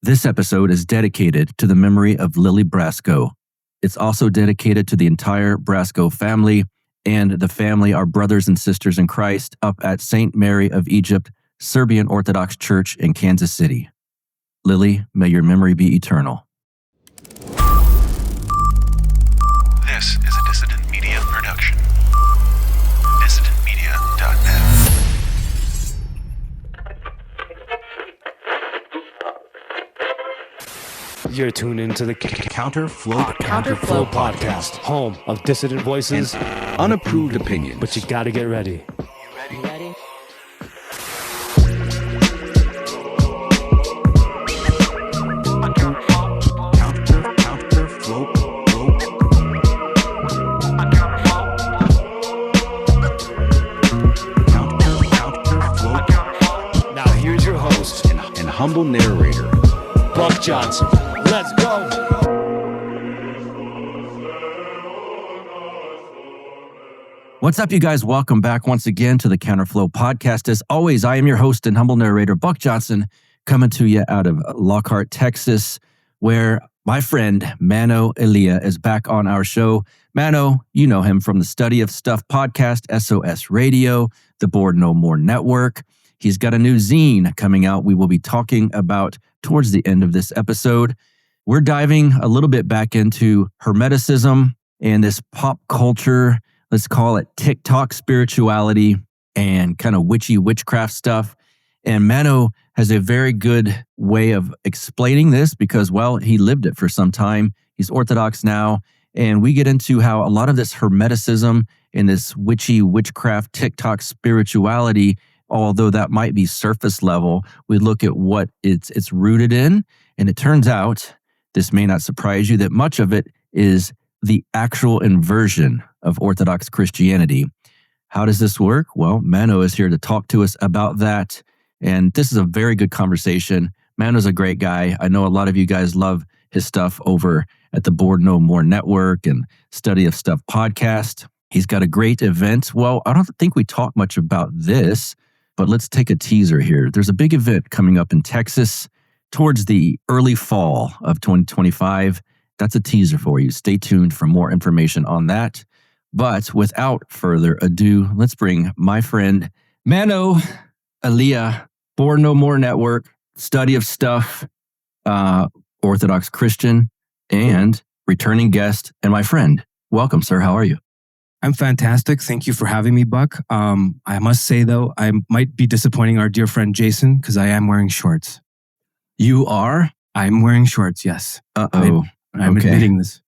This episode is dedicated to the memory of Lily Brasco. It's also dedicated to the entire Brasco family and the family are brothers and sisters in Christ up at St. Mary of Egypt, Serbian Orthodox Church in Kansas City. Lily, may your memory be eternal. This is a Dissident Media production. DissidentMedia.net. You're tuned into the Counterflow Podcast, home of dissident voices, unapproved opinions. But you gotta get ready. You ready? Now here's your host and humble narrator, Buck Johnson. Let's go. What's up, you guys? Welcome back once again to the Counterflow Podcast. As always, I am your host and humble narrator, Buck Johnson, coming to you out of Lockhart, Texas, where my friend Mano Elia is back on our show. Mano, you know him from the Study of Stuff podcast, SOS Radio, the Board No More Network. He's got a new zine coming out we will be talking about towards the end of this episode. We're diving a little bit back into Hermeticism and this pop culture, let's call it TikTok spirituality and kind of witchy witchcraft stuff. And Mano has a very good way of explaining this because, well, he lived it for some time. He's Orthodox now. And we get into how a lot of this Hermeticism and this witchy witchcraft TikTok spirituality, although that might be surface level, we look at what it's rooted in. And it turns out, this may not surprise you, that much of it is the actual inversion of Orthodox Christianity. How does this work? Well, Mano is here to talk to us about that. And this is a very good conversation. Mano's a great guy. I know a lot of you guys love his stuff over at the Board No More Network and Study of Stuff podcast. He's got a great event. Well, I don't think we talk much about this, but let's take a teaser here. There's a big event coming up in Texas towards the early fall of 2025. That's a teaser for you. Stay tuned for more information on that. But without further ado, let's bring my friend Mano Elia, Board No More Network, Study of Stuff, Orthodox Christian, and returning guest, and my friend. Welcome, sir. How are you? I'm fantastic. Thank you for having me, Buck. I must say, though, I might be disappointing our dear friend Jason because I am wearing shorts. You are? I'm wearing shorts, yes. Uh-oh. I'm okay. admitting this.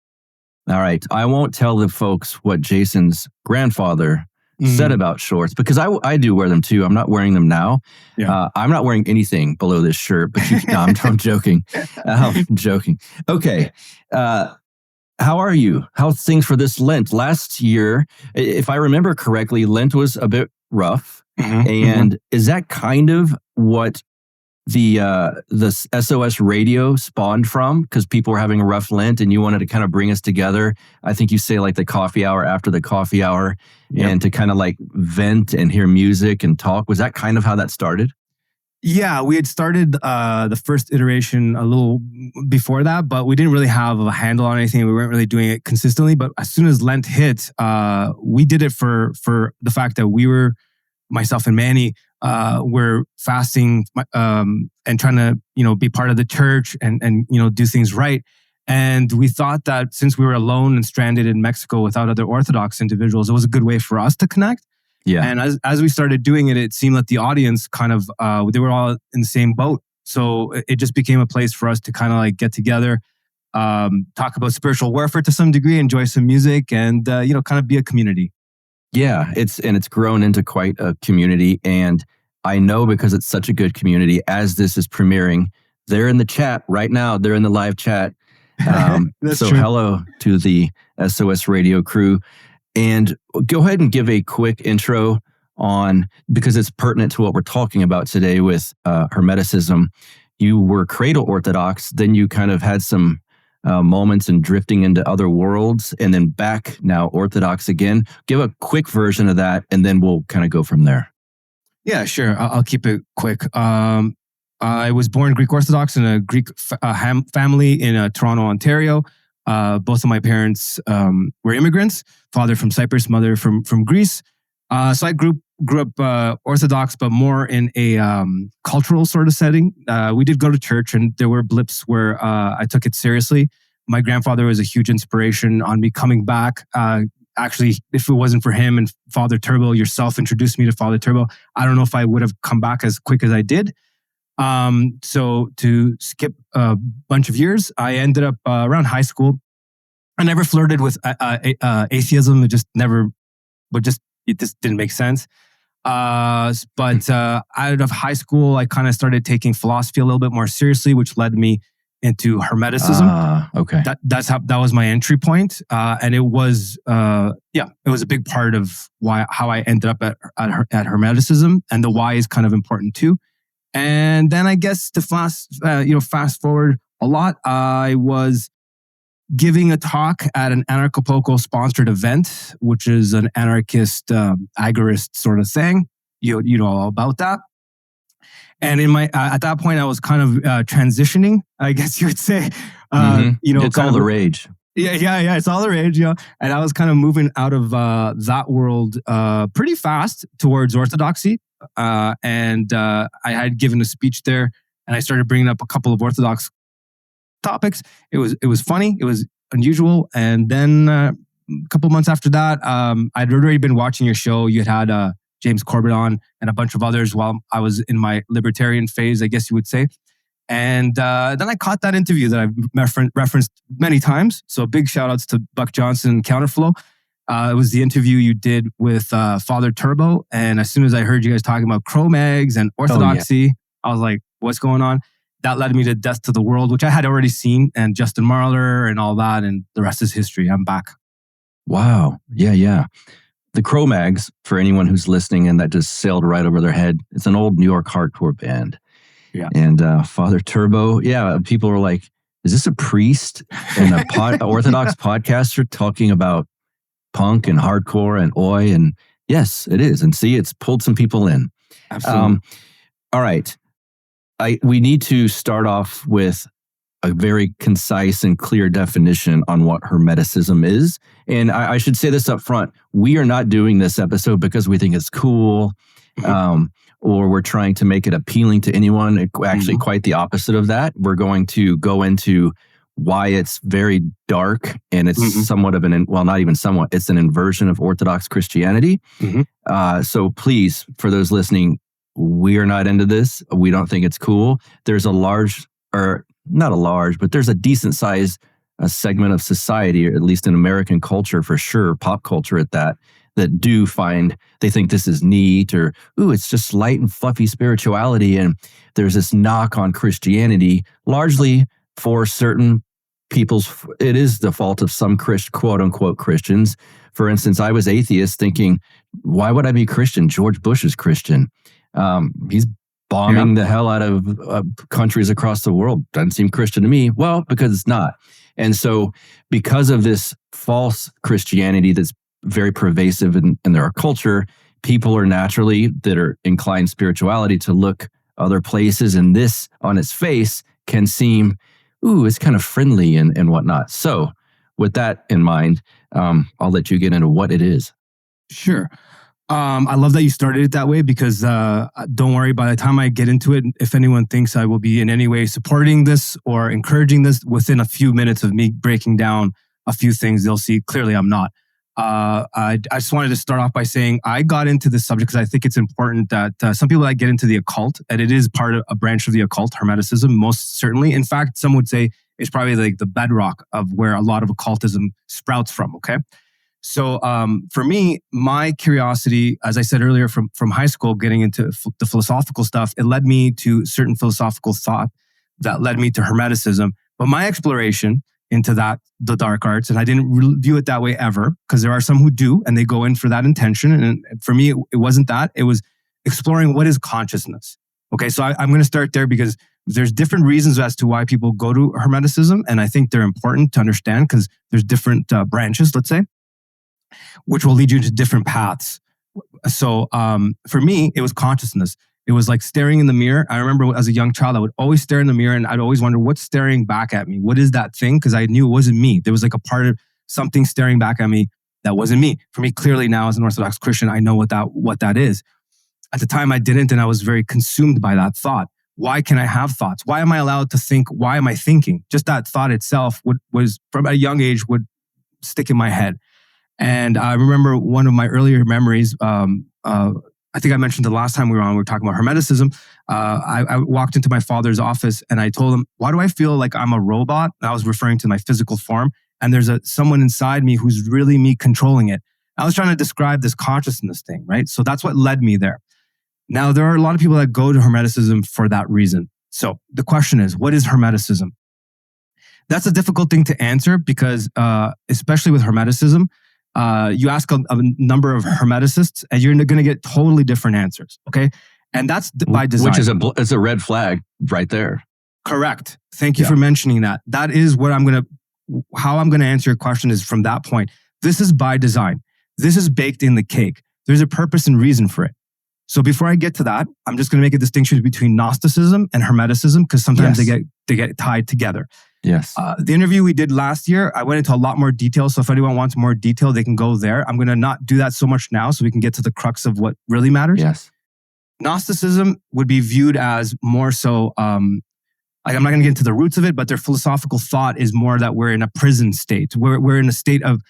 All right. I won't tell the folks what Jason's grandfather said about shorts because I do wear them too. I'm not wearing them now. Yeah. I'm not wearing anything below this shirt, but no, I'm joking. I'm joking. Okay. How are you? How's things for this Lent? Last year, if I remember correctly, Lent was a bit rough. And is that kind of what the SOS radio spawned from? Because people were having a rough Lent and you wanted to kind of bring us together. I think you say like the coffee hour after the coffee hour and to kind of like vent and hear music and talk. Was that kind of how that started? Yeah, we had started the first iteration a little before that, but we didn't really have a handle on anything. We weren't really doing it consistently. But as soon as Lent hit, we did it for the fact that we were, myself and Manny, we're fasting and trying to, be part of the church and do things right. And we thought that since we were alone and stranded in Mexico without other Orthodox individuals, it was a good way for us to connect. Yeah. And as we started doing it, it seemed that the audience kind of, they were all in the same boat. So it just became a place for us to kind of like get together, talk about spiritual warfare to some degree, enjoy some music and, kind of be a community. Yeah, it's grown into quite a community. And I know because it's such a good community, as this is premiering, they're in the chat right now. They're in the live chat. So true. Hello to the SOS Radio crew. And go ahead and give a quick intro on, because it's pertinent to what we're talking about today with Hermeticism. You were cradle Orthodox, then you kind of had some moments and drifting into other worlds, and then back now Orthodox again. Give a quick version of that, and then we'll kind of go from there. Yeah, sure. I'll keep it quick. I was born Greek Orthodox in a Greek family in Toronto, Ontario. Both of my parents were immigrants. Father from Cyprus, mother from Greece. So I grew up Orthodox, but more in a cultural sort of setting. We did go to church, and there were blips where I took it seriously. My grandfather was a huge inspiration on me coming back. Actually, if it wasn't for him and Father Turbo, yourself introduced me to Father Turbo, I don't know if I would have come back as quick as I did. So to skip a bunch of years, I ended up around high school. I never flirted with atheism. It just didn't make sense. But out of high school, I kind of started taking philosophy a little bit more seriously, which led me into Hermeticism. Okay. That was my entry point. And it was a big part of how I ended up at Hermeticism, and the why is kind of important too. And then I guess to fast forward a lot, I was giving a talk at an Anarcho-Poco sponsored event, which is an anarchist agorist sort of thing. You know all about that. And in my at that point, I was kind of transitioning, I guess you would say. It's all the rage. Yeah. It's all the rage, And I was kind of moving out of that world pretty fast towards orthodoxy. And I had given a speech there, and I started bringing up a couple of Orthodox topics. It was funny. It was unusual. And then a couple months after that, I'd already been watching your show. You had James Corbett on and a bunch of others while I was in my libertarian phase, I guess you would say. And then I caught that interview that I've referenced many times. So big shout outs to Buck Johnson and Counterflow. It was the interview you did with Father Turbo. And as soon as I heard you guys talking about Cro-Mags and orthodoxy, I was like, what's going on? That led me to Death to the World, which I had already seen, and Justin Marler and all that. And the rest is history. I'm back. Wow. Yeah. The Cro-Mags, for anyone who's listening and that just sailed right over their head, it's an old New York hardcore band. Yeah. And Father Turbo, people were like, is this a priest and a Orthodox podcaster talking about punk and hardcore and oi? And yes, it is. And see, it's pulled some people in. Absolutely. All right. We need to start off with a very concise and clear definition on what Hermeticism is. And I should say this up front. We are not doing this episode because we think it's cool or we're trying to make it appealing to anyone. Actually, quite the opposite of that. We're going to go into why it's very dark and it's somewhat of not even somewhat, it's an inversion of Orthodox Christianity. So please, for those listening, we are not into this. We don't think it's cool. There's there's a decent sized segment of society, or at least in American culture for sure, pop culture at that do they think this is neat, or, it's just light and fluffy spirituality. And there's this knock on Christianity, largely for certain people's, it is the fault of some quote unquote Christians. For instance, I was atheist thinking, why would I be Christian? George Bush is Christian. He's bombing the hell out of countries across the world. Doesn't seem Christian to me. Well, because it's not. And so because of this false Christianity that's very pervasive in their culture, people are naturally, that are inclined spirituality, to look other places. And this on its face can seem, it's kind of friendly and whatnot. So with that in mind, I'll let you get into what it is. Sure. I love that you started it that way, because don't worry, by the time I get into it, if anyone thinks I will be in any way supporting this or encouraging this, within a few minutes of me breaking down a few things, they'll see clearly I'm not. I just wanted to start off by saying I got into this subject because I think it's important that some people that get into the occult, and it is part of a branch of the occult, Hermeticism, most certainly. In fact, some would say it's probably like the bedrock of where a lot of occultism sprouts from, okay? So for me, my curiosity, as I said earlier, from high school, getting into the philosophical stuff, it led me to certain philosophical thought that led me to Hermeticism. But my exploration into the dark arts, and I didn't view it that way ever, because there are some who do, and they go in for that intention. And for me, it wasn't that. It was exploring what is consciousness. Okay, so I'm going to start there, because there's different reasons as to why people go to Hermeticism, and I think they're important to understand, because there's different branches, let's say, which will lead you to different paths. So for me, it was consciousness. It was like staring in the mirror. I remember as a young child, I would always stare in the mirror and I'd always wonder what's staring back at me. What is that thing? Because I knew it wasn't me. There was like a part of something staring back at me that wasn't me. For me, clearly now as an Orthodox Christian, I know what that is. At the time I didn't, and I was very consumed by that thought. Why can I have thoughts? Why am I allowed to think? Why am I thinking? Just that thought itself was from a young age would stick in my head. And I remember one of my earlier memories, I think I mentioned the last time we were talking about Hermeticism. I walked into my father's office and I told him, why do I feel like I'm a robot? I was referring to my physical form. And there's someone inside me who's really me controlling it. I was trying to describe this consciousness thing, right? So that's what led me there. Now, there are a lot of people that go to Hermeticism for that reason. So the question is, what is Hermeticism? That's a difficult thing to answer because, especially with Hermeticism, you ask a number of Hermeticists and you're going to get totally different answers, okay? And that's by design. Which is a red flag right there. Correct. Thank you for mentioning that. That is what how I'm going to answer your question is from that point. This is by design. This is baked in the cake. There's a purpose and reason for it. So before I get to that, I'm just going to make a distinction between Gnosticism and Hermeticism because sometimes they get tied together. Yes. The interview we did last year, I went into a lot more detail. So if anyone wants more detail, they can go there. I'm going to not do that so much now so we can get to the crux of what really matters. Yes. Gnosticism would be viewed as more so, I'm not going to get into the roots of it, but their philosophical thought is more that we're in a prison state. We're in a state of,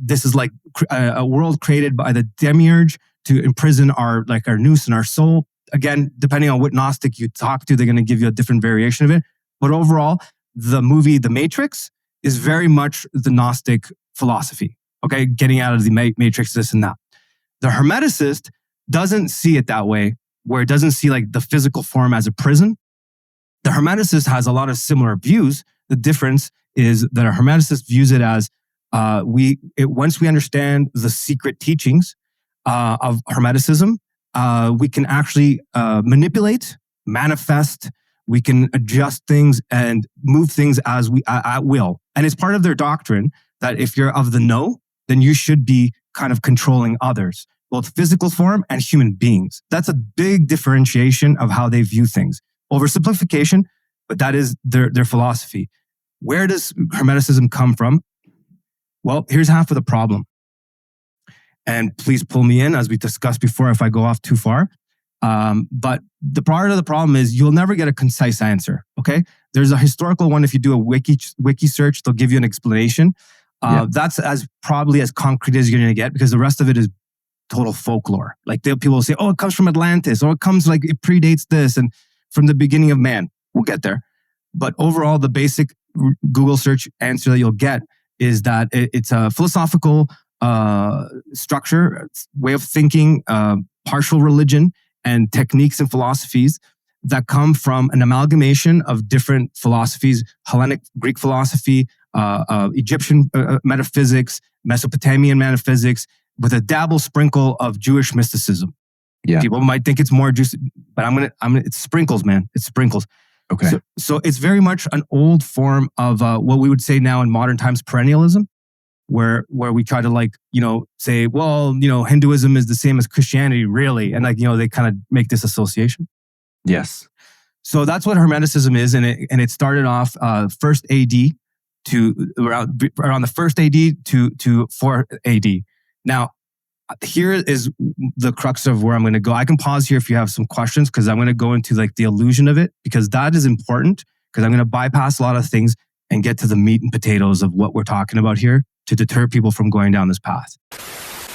this is like a world created by the demiurge to imprison our noose and our soul. Again, depending on what Gnostic you talk to, they're going to give you a different variation of it. But overall, the movie The Matrix is very much the Gnostic philosophy. Okay, getting out of the Matrix, this and that. The Hermeticist doesn't see it that way, where it doesn't see like the physical form as a prison. The Hermeticist has a lot of similar views. The difference is that a Hermeticist views it as once we understand the secret teachings of Hermeticism, we can actually manipulate, manifest. We can adjust things and move things as we at will. And it's part of their doctrine that if you're of the know, then you should be kind of controlling others, both physical form and human beings. That's a big differentiation of how they view things. Oversimplification, but that is their philosophy. Where does Hermeticism come from? Well, here's half of the problem. And please pull me in as we discussed before if I go off too far. But the part of the problem is you'll never get a concise answer, okay? There's a historical one. If you do a wiki search, they'll give you an explanation. That's probably as concrete as you're going to get because the rest of it is total folklore. Like people will say, oh, it comes from Atlantis, or it predates this and from the beginning of man. We'll get there. But overall, the basic Google search answer that you'll get is that it's a philosophical structure, way of thinking, partial religion, and techniques and philosophies that come from an amalgamation of different philosophies, Hellenic Greek philosophy, Egyptian metaphysics, Mesopotamian metaphysics, with a dabble sprinkle of Jewish mysticism. Yeah. People might think it's more juicy, but it's sprinkles, man. It's sprinkles. Okay. So it's very much an old form of what we would say now in modern times perennialism, where we try to say, well, Hinduism is the same as Christianity, really. And they kind of make this association. Yes. So that's what Hermeticism is. And it started off first AD to around the first AD to 4 AD. Now, here is the crux of where I'm going to go. I can pause here if you have some questions because I'm going to go into the illusion of it because that is important because I'm going to bypass a lot of things and get to the meat and potatoes of what we're talking about here to deter people from going down this path.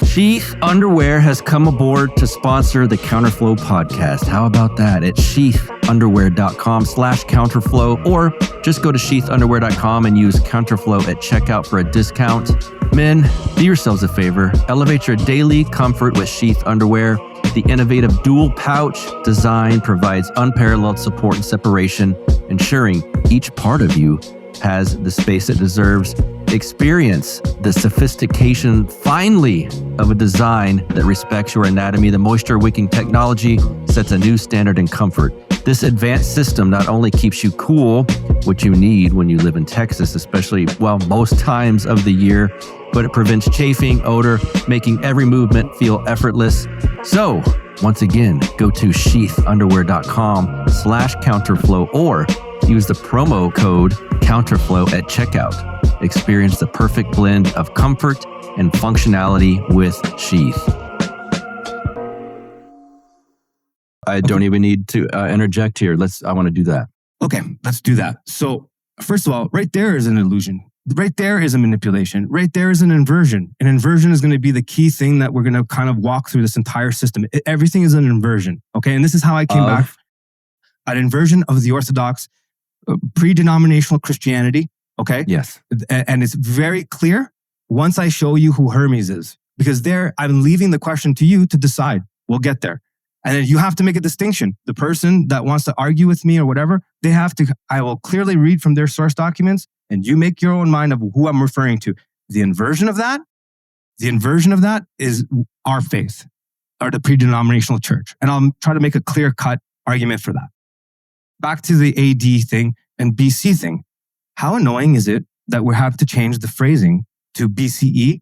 Sheath Underwear has come aboard to sponsor the Counterflow podcast. How about that? At sheathunderwear.com/counterflow, or just go to sheathunderwear.com and use Counterflow at checkout for a discount. Men, do yourselves a favor. Elevate your daily comfort with Sheath Underwear. The innovative dual pouch design provides unparalleled support and separation, ensuring each part of you has the space it deserves. Experience the sophistication, finally, of a design that respects your anatomy. The moisture wicking technology sets a new standard in comfort. This advanced system not only keeps you cool, what you need when you live in Texas, especially, most times of the year, but it prevents chafing, odor, making every movement feel effortless. So, Once again, go to sheathunderwear.com/counterflow or use the promo code Counterflow at checkout. Experience the perfect blend of comfort and functionality with Sheath. I don't even need to interject here. I want to do that. Okay, let's do that. So first of all, right there is an illusion. Right there is a manipulation. Right there is an inversion. An inversion is going to be the key thing that we're going to kind of walk through this entire system. Everything is an inversion. Okay, and this is how I came back. An inversion of the Orthodox pre-denominational Christianity. Okay. Yes. And it's very clear once I show you who Hermes is, because there I'm leaving the question to you to decide. We'll get there. And then you have to make a distinction. The person that wants to argue with me or whatever, I will clearly read from their source documents and you make your own mind of who I'm referring to. The inversion of that is our faith or the pre-denominational church. And I'll try to make a clear-cut argument for that. Back to the AD thing and BC thing. How annoying is it that we have to change the phrasing to BCE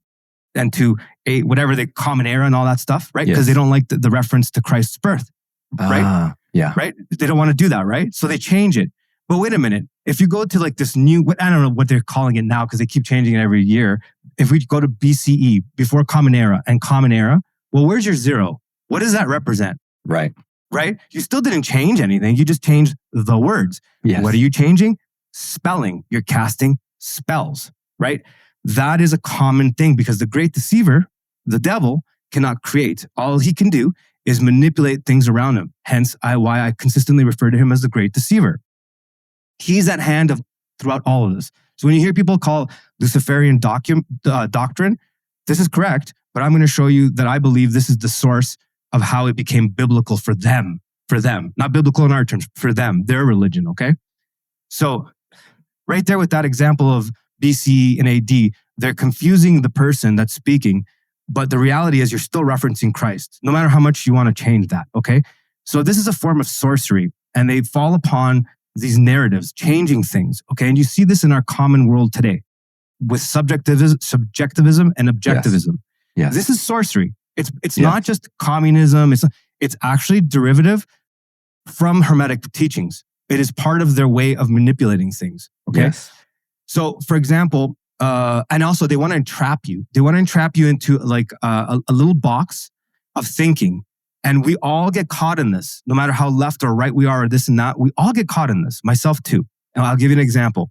and to whatever the common era and all that stuff, right? Because they don't like the reference to Christ's birth, right? Yeah. Right? They don't want to do that, right? So they change it. But wait a minute. If you go to like this new, I don't know what they're calling it now because they keep changing it every year. If we go to BCE, before common era and common era, well, where's your zero? What does that represent? Right. Right? You still didn't change anything. You just changed the words. Yes. What are you changing? Spelling. You're casting spells, right? That is a common thing because the great deceiver, the devil, cannot create. All he can do is manipulate things around him. Hence, why I consistently refer to him as the great deceiver. He's at hand throughout all of this. So when you hear people call Luciferian doctrine, this is correct, but I'm going to show you that I believe this is the source of how it became biblical for them, not biblical in our terms, for them, their religion, okay? So right there with that example of BC and AD, they're confusing the person that's speaking, but the reality is you're still referencing Christ, no matter how much you want to change that, okay? So this is a form of sorcery, and they fall upon these narratives, changing things, okay? And you see this in our common world today with subjectivism and objectivism. Yes. This is sorcery. It's not just communism. It's actually derivative from Hermetic teachings. It is part of their way of manipulating things, okay? Yes. So, for example, and also they want to entrap you. They want to entrap you into like a little box of thinking. And we all get caught in this, no matter how left or right we are or this and that. We all get caught in this, myself too. And I'll give you an example.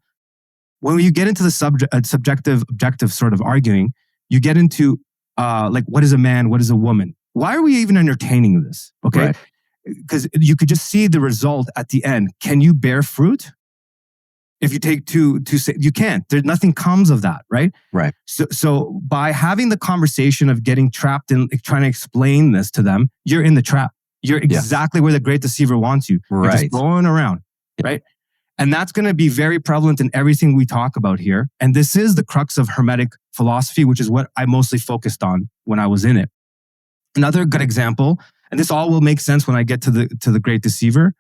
When you get into the subjective, objective sort of arguing, you get into like, what is a man? What is a woman? Why are we even entertaining this? Okay. Because you could just see the result at the end. Can you bear fruit? If you take two, you can't. Nothing comes of that, right? Right. So by having the conversation of getting trapped in trying to explain this to them, you're in the trap. You're exactly where the great deceiver wants you. Right. You're just going around, right? And that's going to be very prevalent in everything we talk about here. And this is the crux of Hermetic philosophy, which is what I mostly focused on when I was in it. Another good example, and this all will make sense when I get to the great deceiver.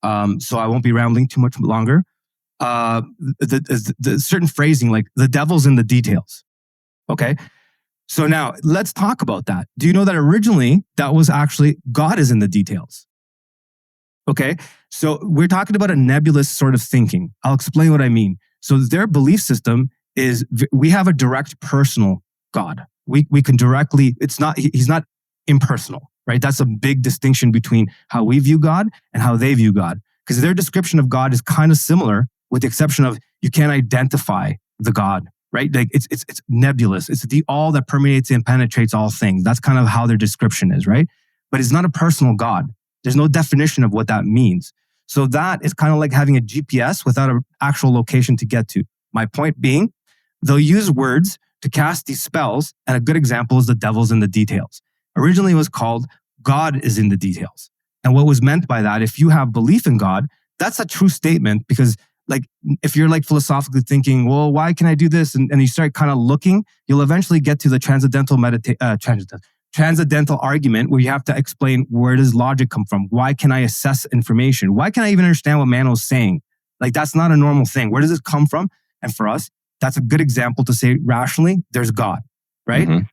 So I won't be rambling too much longer. The certain phrasing, like the devil's in the details. Okay. So now let's talk about that. Do you know that originally that was actually God is in the details? Okay. So we're talking about a nebulous sort of thinking. I'll explain what I mean. So their belief system is we have a direct personal God. We can directly, he's not impersonal, right? That's a big distinction between how we view God and how they view God. Because their description of God is kind of similar, with the exception of you can't identify the God, right? Like it's nebulous. It's the all that permeates and penetrates all things. That's kind of how their description is, right? But it's not a personal God. There's no definition of what that means. So that is kind of like having a GPS without an actual location to get to. My point being, they'll use words to cast these spells, and a good example is the devil's in the details. Originally it was called God is in the details. And what was meant by that, if you have belief in God, that's a true statement, because like if you're like philosophically thinking, well, why can I do this? And you start kind of looking, you'll eventually get to the transcendental argument where you have to explain, where does logic come from? Why can I assess information? Why can I even understand what Mano's saying? Like that's not a normal thing. Where does it come from? And for us, that's a good example to say rationally, there's God, right? Mm-hmm.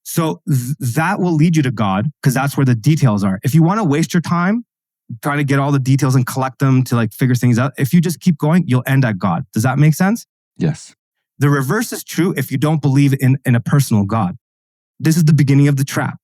So that will lead you to God because that's where the details are. If you want to waste your time trying to get all the details and collect them to like figure things out, if you just keep going, you'll end at God. Does that make sense? Yes. The reverse is true if you don't believe in a personal God. This is the beginning of the trap.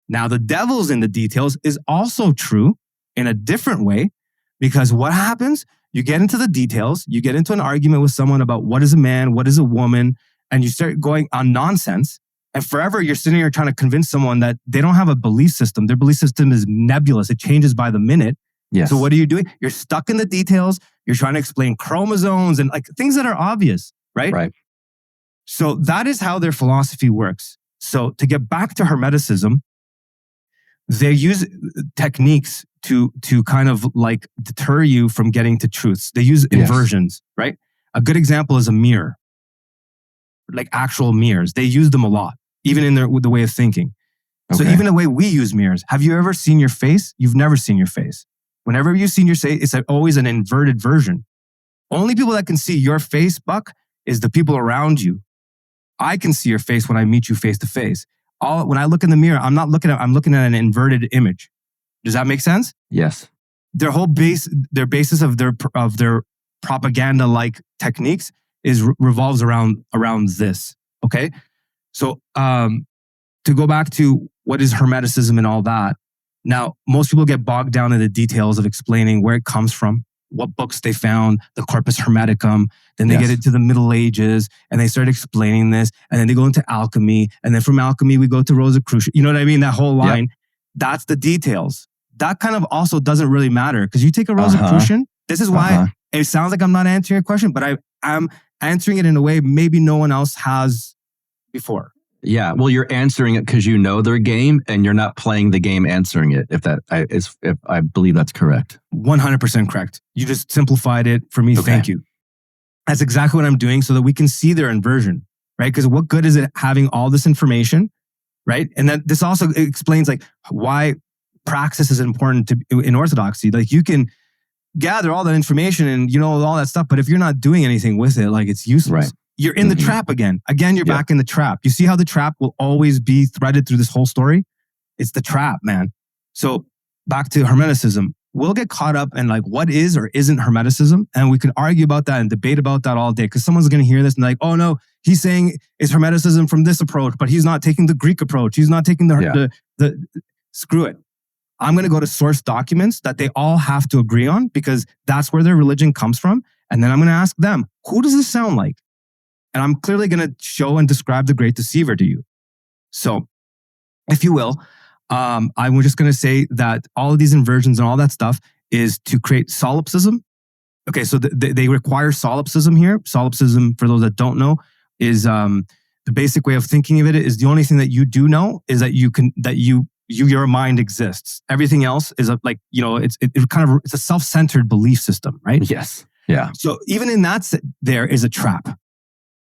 Now, the devil's in the details is also true in a different way, because what happens? You get into the details, you get into an argument with someone about what is a man, what is a woman, and you start going on nonsense. And forever, you're sitting here trying to convince someone that they don't have a belief system. Their belief system is nebulous. It changes by the minute. Yes. So what are you doing? You're stuck in the details. You're trying to explain chromosomes and like things that are obvious, right? Right. So that is how their philosophy works. So to get back to Hermeticism, they use techniques to kind of like deter you from getting to truths. They use inversions, right? A good example is a mirror, like actual mirrors. They use them a lot, even in the way of thinking. Okay. So even the way we use mirrors, have you ever seen your face? You've never seen your face. Whenever you've seen your face, it's always an inverted version. Only people that can see your face, Buck, is the people around you. I can see your face when I meet you face to face. When I look in the mirror, I'm looking at an inverted image. Does that make sense? Yes. Their whole basis of their propaganda-like techniques revolves around this. Okay, so to go back to what is Hermeticism and all that. Now, most people get bogged down in the details of explaining where it comes from, what books they found, the Corpus Hermeticum. Then they get into the Middle Ages and they start explaining this. And then they go into alchemy. And then from alchemy, we go to Rosicrucian. You know what I mean? That whole line, that's the details. That kind of also doesn't really matter because you take a Rosicrucian. This is why it sounds like I'm not answering a question, but I'm answering it in a way maybe no one else has before. Yeah, well, you're answering it because you know their game, and you're not playing the game answering it. If I believe that's correct, 100% correct. You just simplified it for me. Okay. Thank you. That's exactly what I'm doing, so that we can see their inversion, right? Because what good is it having all this information, right? And then this also explains like why praxis is important in orthodoxy. Like you can gather all that information and you know all that stuff, but if you're not doing anything with it, like it's useless. Right. You're in the trap again. Again, you're back in the trap. You see how the trap will always be threaded through this whole story? It's the trap, man. So back to Hermeticism. We'll get caught up in like what is or isn't Hermeticism. And we can argue about that and debate about that all day because someone's going to hear this and like, oh no, he's saying it's Hermeticism from this approach, but he's not taking the Greek approach. He's not taking the screw it. I'm going to go to source documents that they all have to agree on because that's where their religion comes from. And then I'm going to ask them, who does this sound like? And I'm clearly going to show and describe the great deceiver to you. So, if you will, I'm just going to say that all of these inversions and all that stuff is to create solipsism. Okay, so they require solipsism here. Solipsism, for those that don't know, is the basic way of thinking of it is the only thing that you do know is that your mind exists. Everything else is it's a self-centered belief system, right? Yes. Yeah. So even in that, there is a trap.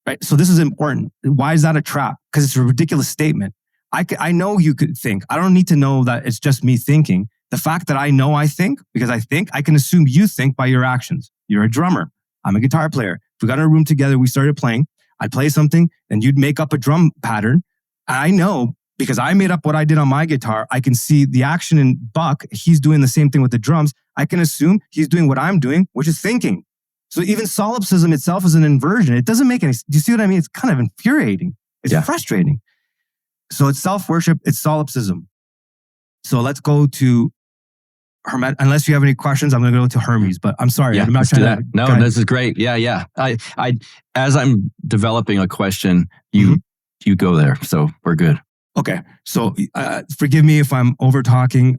Right. So this is important. Why is that a trap? Because it's a ridiculous statement. I know you could think. I don't need to know that it's just me thinking. The fact that I know I think, because I think, I can assume you think by your actions. You're a drummer. I'm a guitar player. If we got in a room together, we started playing. I'd play something and you'd make up a drum pattern. I know because I made up what I did on my guitar. I can see the action in Buck. He's doing the same thing with the drums. I can assume he's doing what I'm doing, which is thinking. So even solipsism itself is an inversion. It doesn't make any sense. Do you see what I mean? It's kind of infuriating. It's frustrating. So it's self-worship. It's solipsism. So let's go to Hermet. Unless you have any questions, I'm going to go to Hermes. But I'm sorry. I'm not trying to. No, this is great. Yeah. I as I'm developing a question, you go there. So we're good. Okay. So forgive me if I'm over talking.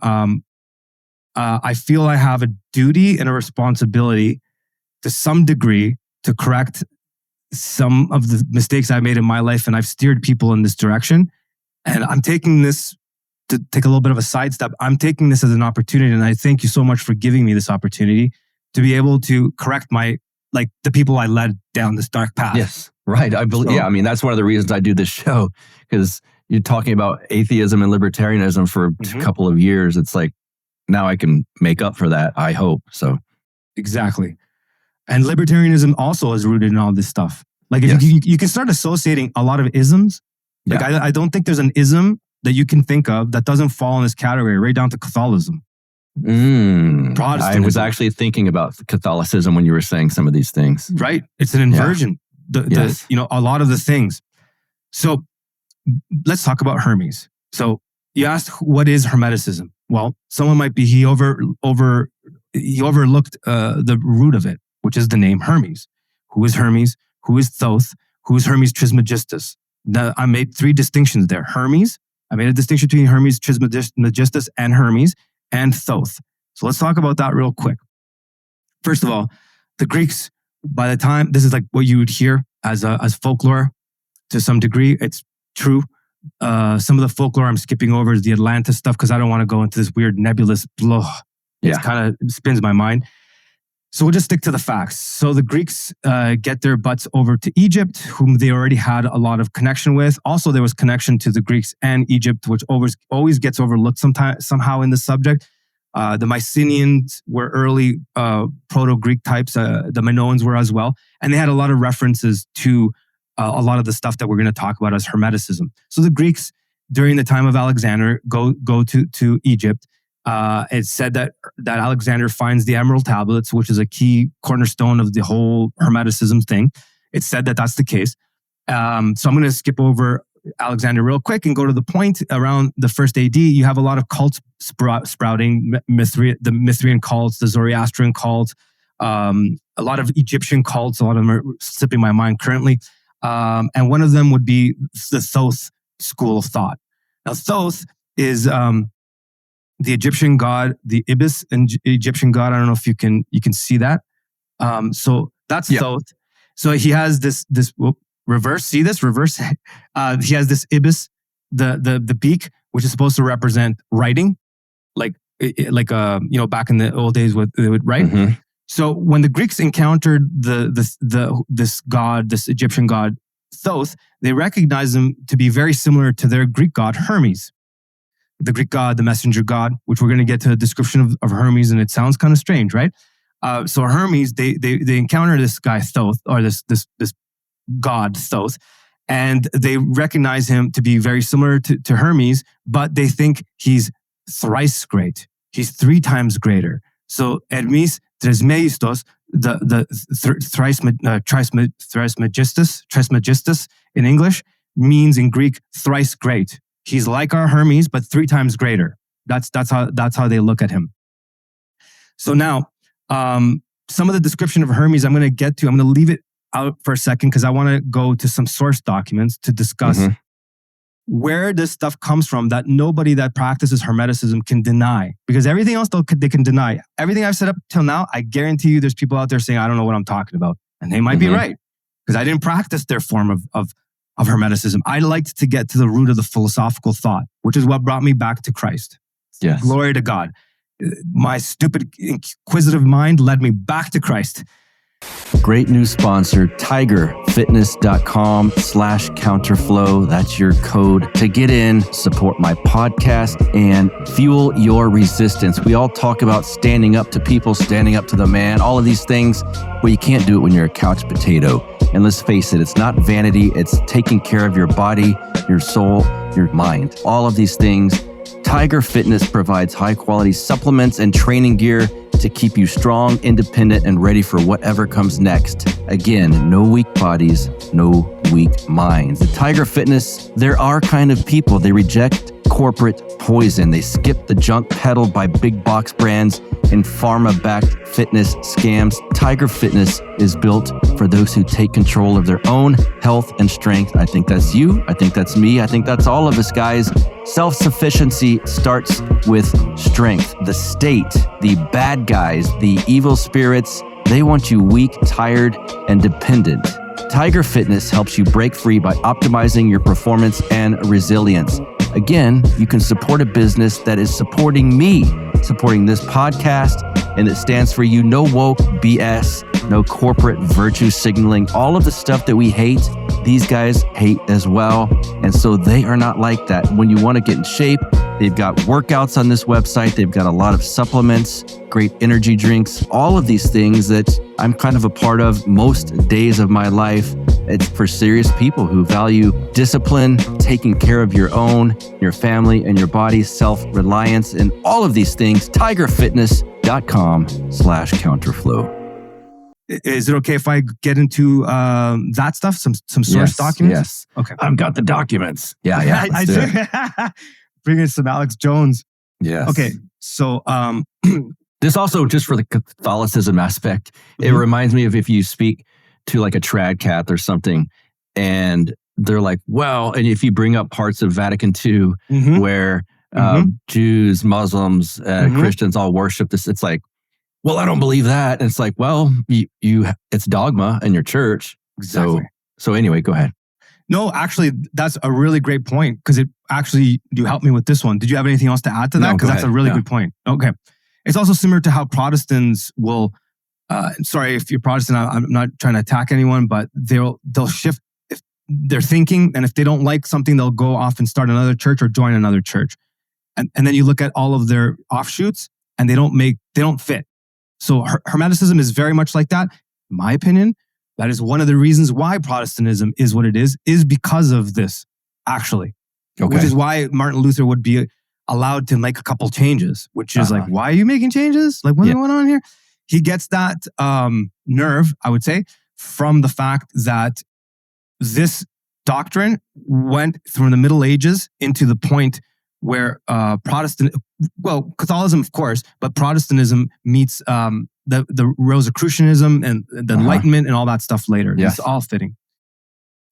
I feel I have a duty and a responsibility to some degree to correct some of the mistakes I've made in my life, and I've steered people in this direction. And I'm taking this to take a little bit of a sidestep. I'm taking this as an opportunity, and I thank you so much for giving me this opportunity to be able to correct the people I led down this dark path. Yes, right. I believe. I mean, that's one of the reasons I do this show, because you're talking about atheism and libertarianism for a couple of years. It's like now I can make up for that. I hope so. Exactly. And libertarianism also is rooted in all this stuff. Like if you can start associating a lot of isms Like, I don't think there's an ism that you can think of that doesn't fall in this category, right down to Catholicism. I was actually thinking about Catholicism when you were saying some of these things. Right. It's an inversion. Yes. A lot of the things. So let's talk about Hermes. So you asked, what is Hermeticism? Well, someone might be, he overlooked the root of it, which is the name Hermes. Who is Hermes? Who is Thoth? Who is Hermes Trismegistus? Now, I made 3 distinctions there. Hermes, I made a distinction between Hermes Trismegistus and Hermes and Thoth. So let's talk about that real quick. First of all, the Greeks, by the time, this is like what you would hear as folklore to some degree. It's true. Some of the folklore I'm skipping over is the Atlantis stuff because I don't want to go into this weird nebulous blah. It kind of spins my mind. So we'll just stick to the facts. So the Greeks get their butts over to Egypt, whom they already had a lot of connection with. Also, there was connection to the Greeks and Egypt, which always gets overlooked somehow in the subject. The Mycenaeans were early Proto-Greek types. The Minoans were as well. And they had a lot of references to a lot of the stuff that we're going to talk about as Hermeticism. So the Greeks, during the time of Alexander, go to Egypt. It's said that Alexander finds the Emerald Tablets, which is a key cornerstone of the whole Hermeticism thing. It's said that that's the case. So I'm going to skip over Alexander real quick and go to the point. Around the 1st AD, you have a lot of cults sprouting, the Mithrian cults, the Zoroastrian cult, a lot of Egyptian cults. A lot of them are slipping my mind currently. And one of them would be the Thoth school of thought. Now, Thoth is the Egyptian god, the Ibis and Egyptian god. I don't know if you can see that. So that's Thoth. So he has this reverse. See this reverse? He has this Ibis, the beak, which is supposed to represent writing, like back in the old days, what they would write. Mm-hmm. So when the Greeks encountered this god, this Egyptian god Thoth, they recognized him to be very similar to their Greek god Hermes, the Greek god, the messenger god, which we're going to get to a description of Hermes, and it sounds kind of strange, right? So Hermes, they encounter this guy Thoth, or this god Thoth, and they recognize him to be very similar to Hermes, but they think he's thrice great. He's 3 times greater. So Hermes Trismegistus, the Trismegistus in English, means in Greek thrice great. He's like our Hermes, but 3 times greater. That's how they look at him. So now, some of the description of Hermes I'm going to get to. I'm going to leave it out for a second because I want to go to some source documents to discuss where this stuff comes from that nobody that practices Hermeticism can deny. Because everything else they can deny. Everything I've said up till now, I guarantee you there's people out there saying, I don't know what I'm talking about. And they might be right. Because I didn't practice their form of Hermeticism. I liked to get to the root of the philosophical thought, which is what brought me back to Christ. Yes. Glory to God. My stupid, inquisitive mind led me back to Christ. Great new sponsor, tigerfitness.com/counterflow. That's your code to get in, support my podcast, and fuel your resistance. We all talk about standing up to people, standing up to the man, all of these things. Well, you can't do it when you're a couch potato. And let's face it, it's not vanity. It's taking care of your body, your soul, your mind. All of these things. Tiger Fitness provides high-quality supplements and training gear to keep you strong, independent, and ready for whatever comes next. Again, no weak bodies, no weak minds. At Tiger Fitness, there are kind of people. They reject corporate poison. They skip the junk peddled by big box brands and pharma-backed fitness scams. Tiger Fitness is built for those who take control of their own health and strength. I think that's you. I think that's me. I think that's all of us, guys. Self-sufficiency starts with strength. The state, the bad guys, the evil spirits, they want you weak, tired, and dependent. Tiger Fitness helps you break free by optimizing your performance and resilience. Again, you can support a business that is supporting me, supporting this podcast, and it stands for you. No woke BS, no corporate virtue signaling, all of the stuff that we hate, these guys hate as well. And so they are not like that. When you want to get in shape, They've got workouts on this website. They've got a lot of supplements, great energy drinks, all of these things that I'm kind of a part of most days of my life. It's for serious people who value discipline, taking care of your own, your family, and your body, self-reliance, and all of these things. tigerfitness.com/counterflow. Is it okay if I get into that stuff? Some source documents? Yes. Okay. I've got the documents. Yeah. I do. Bring in some Alex Jones. Yes. Okay. So this also, just for the Catholicism aspect, it reminds me of if you speak to like a trad cath or something, and they're like, well, and if you bring up parts of Vatican II where Jews, Muslims, Christians all worship this, it's like, well, I don't believe that. And it's like, well, it's dogma in your church. Exactly. So anyway, go ahead. No, actually, that's a really great point because it actually do help me with this one. Did you have anything else to add to that? Because that's a really good point. Okay. It's also similar to how Protestants will, sorry if you're Protestant, I'm not trying to attack anyone, but they'll shift if their thinking, and if they don't like something, they'll go off and start another church or join another church. And then you look at all of their offshoots and they don't fit. So Hermeticism is very much like that. In my opinion, that is one of the reasons why Protestantism is what it is because of this, actually. Okay. Which is why Martin Luther would be allowed to make a couple changes, which is like, why are you making changes? Like, what's going on here? He gets that nerve, I would say, from the fact that this doctrine went from the Middle Ages into the point where Catholicism, of course, but Protestantism meets the Rosicrucianism and the Enlightenment and all that stuff later. Yes. It's all fitting.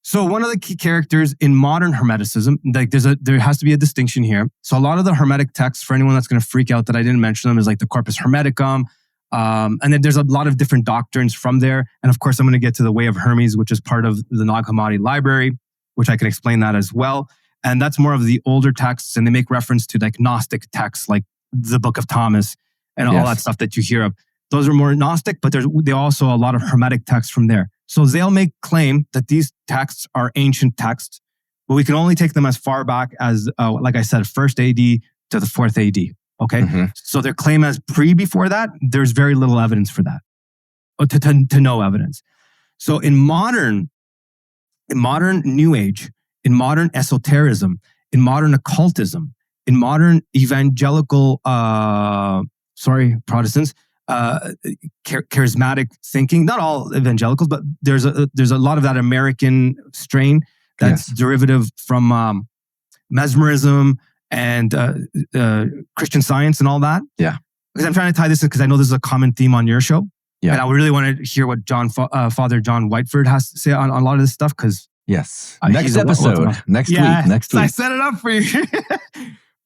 So one of the key characters in modern Hermeticism, like there has to be a distinction here. So a lot of the Hermetic texts, for anyone that's going to freak out that I didn't mention them, is like the Corpus Hermeticum. And then there's a lot of different doctrines from there. And of course, I'm going to get to the Way of Hermes, which is part of the Nag Hammadi library, which I can explain that as well. And that's more of the older texts, and they make reference to like Gnostic texts, like the Book of Thomas and all that stuff that you hear of. Those are more Gnostic, but there's also a lot of Hermetic texts from there. So they'll make claim that these texts are ancient texts, but we can only take them as far back as, like I said, 1st AD to the 4th AD. Okay, so their claim as before that, there's very little evidence for that, or to no evidence. So in modern New Age, in modern esotericism, in modern occultism, in modern evangelical, Protestants, charismatic thinking. Not all evangelicals, but there's a lot of that American strain that's derivative from mesmerism and Christian Science and all that. Yeah, because I'm trying to tie this in because I know this is a common theme on your show. Yeah, and I really want to hear what Father John Whiteford has to say on a lot of this stuff because. Yes. Next episode. Next week. I set it up for you.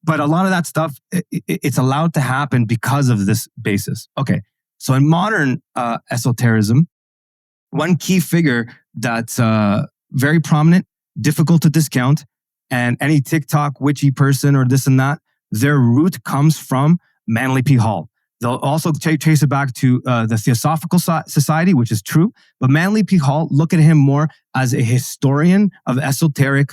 But a lot of that stuff, it's allowed to happen because of this basis. Okay. So in modern esotericism, one key figure that's very prominent, difficult to discount, and any TikTok witchy person or this and that, their root comes from Manly P. Hall. They'll also trace it back to the Theosophical Society, which is true. But Manly P. Hall, look at him more as a historian of esoteric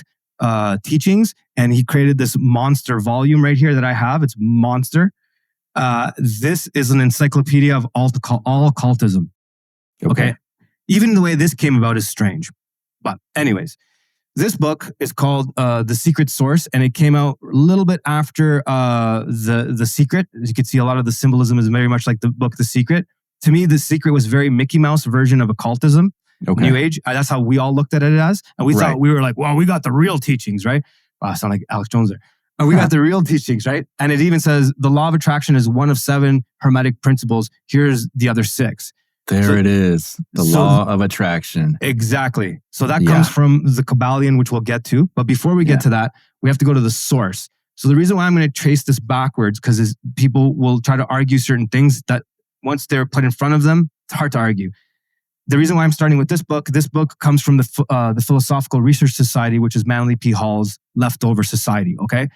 teachings. And he created this monster volume right here that I have. It's monster. This is an encyclopedia of all occultism. Okay. Even the way this came about is strange. But anyways, this book is called The Secret Source, and it came out a little bit after The Secret. As you can see, a lot of the symbolism is very much like the book The Secret. To me, The Secret was very Mickey Mouse version of occultism, New Age. That's how we all looked at it as. And we thought, we were like, well, we got the real teachings, right? I sound like Alex Jones there. We got the real teachings, right? And it even says the law of attraction is one of 7 Hermetic principles. Here's the other 6. There it is. The law of attraction. Exactly. So that comes from the Kabbalion, which we'll get to. But before we get to that, we have to go to the source. So the reason why I'm going to trace this backwards, because people will try to argue certain things that once they're put in front of them, it's hard to argue. The reason why I'm starting with this book comes from the Philosophical Research Society, which is Manly P. Hall's leftover society. Okay.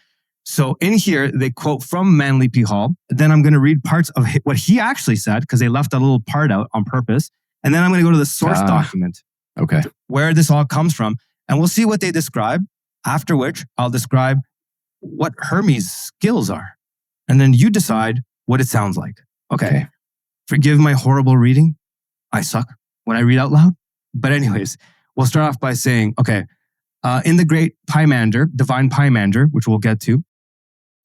So in here, they quote from Manly P. Hall. Then I'm going to read parts of what he actually said, because they left a little part out on purpose. And then I'm going to go to the source document. Okay. Where this all comes from. And we'll see what they describe, after which I'll describe what Hermes' skills are. And then you decide what it sounds like. Okay. Forgive my horrible reading. I suck when I read out loud. But anyways, we'll start off by saying, okay, in the great Pymander, divine Pymander, which we'll get to,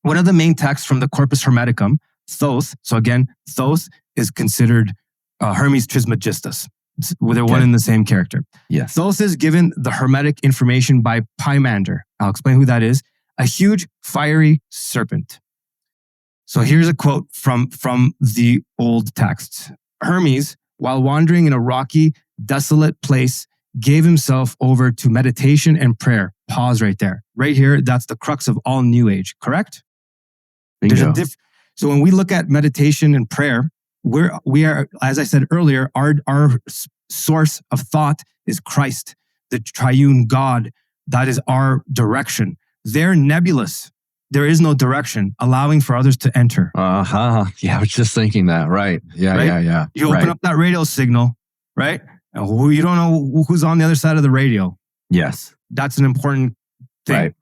one of the main texts from the Corpus Hermeticum, Thoth. So again, Thoth is considered Hermes Trismegistus. They're one and the same character. Yes. Thoth is given the Hermetic information by Pymander. I'll explain who that is. A huge fiery serpent. So here's a quote from the old texts. Hermes, while wandering in a rocky, desolate place, gave himself over to meditation and prayer. Pause right there. Right here, that's the crux of all New Age, correct? Bingo. So when we look at meditation and prayer, we are, as I said earlier, our source of thought is Christ, the triune God. That is our direction. They're nebulous. There is no direction, allowing for others to enter. Yeah, I was just thinking that. Right. Yeah, right? yeah. You open up that radio signal, right? And you don't know who's on the other side of the radio. Yes. That's an important thing. Right.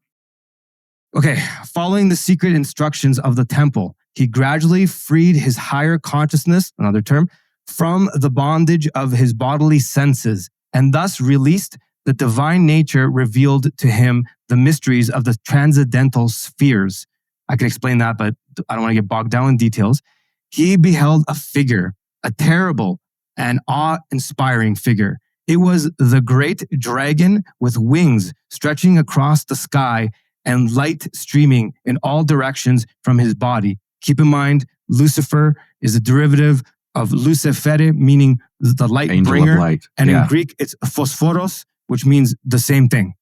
Okay. Following the secret instructions of the temple, he gradually freed his higher consciousness, another term, from the bondage of his bodily senses, and thus released the divine nature, revealed to him the mysteries of the transcendental spheres. I can explain that, but I don't want to get bogged down in details. He beheld a figure, a terrible and awe-inspiring figure. It was the great dragon with wings stretching across the sky and light streaming in all directions from his body. Keep in mind, Lucifer is a derivative of Lucifere, meaning the light Angel bringer. Of light. And in Greek, it's phosphoros, which means the same thing.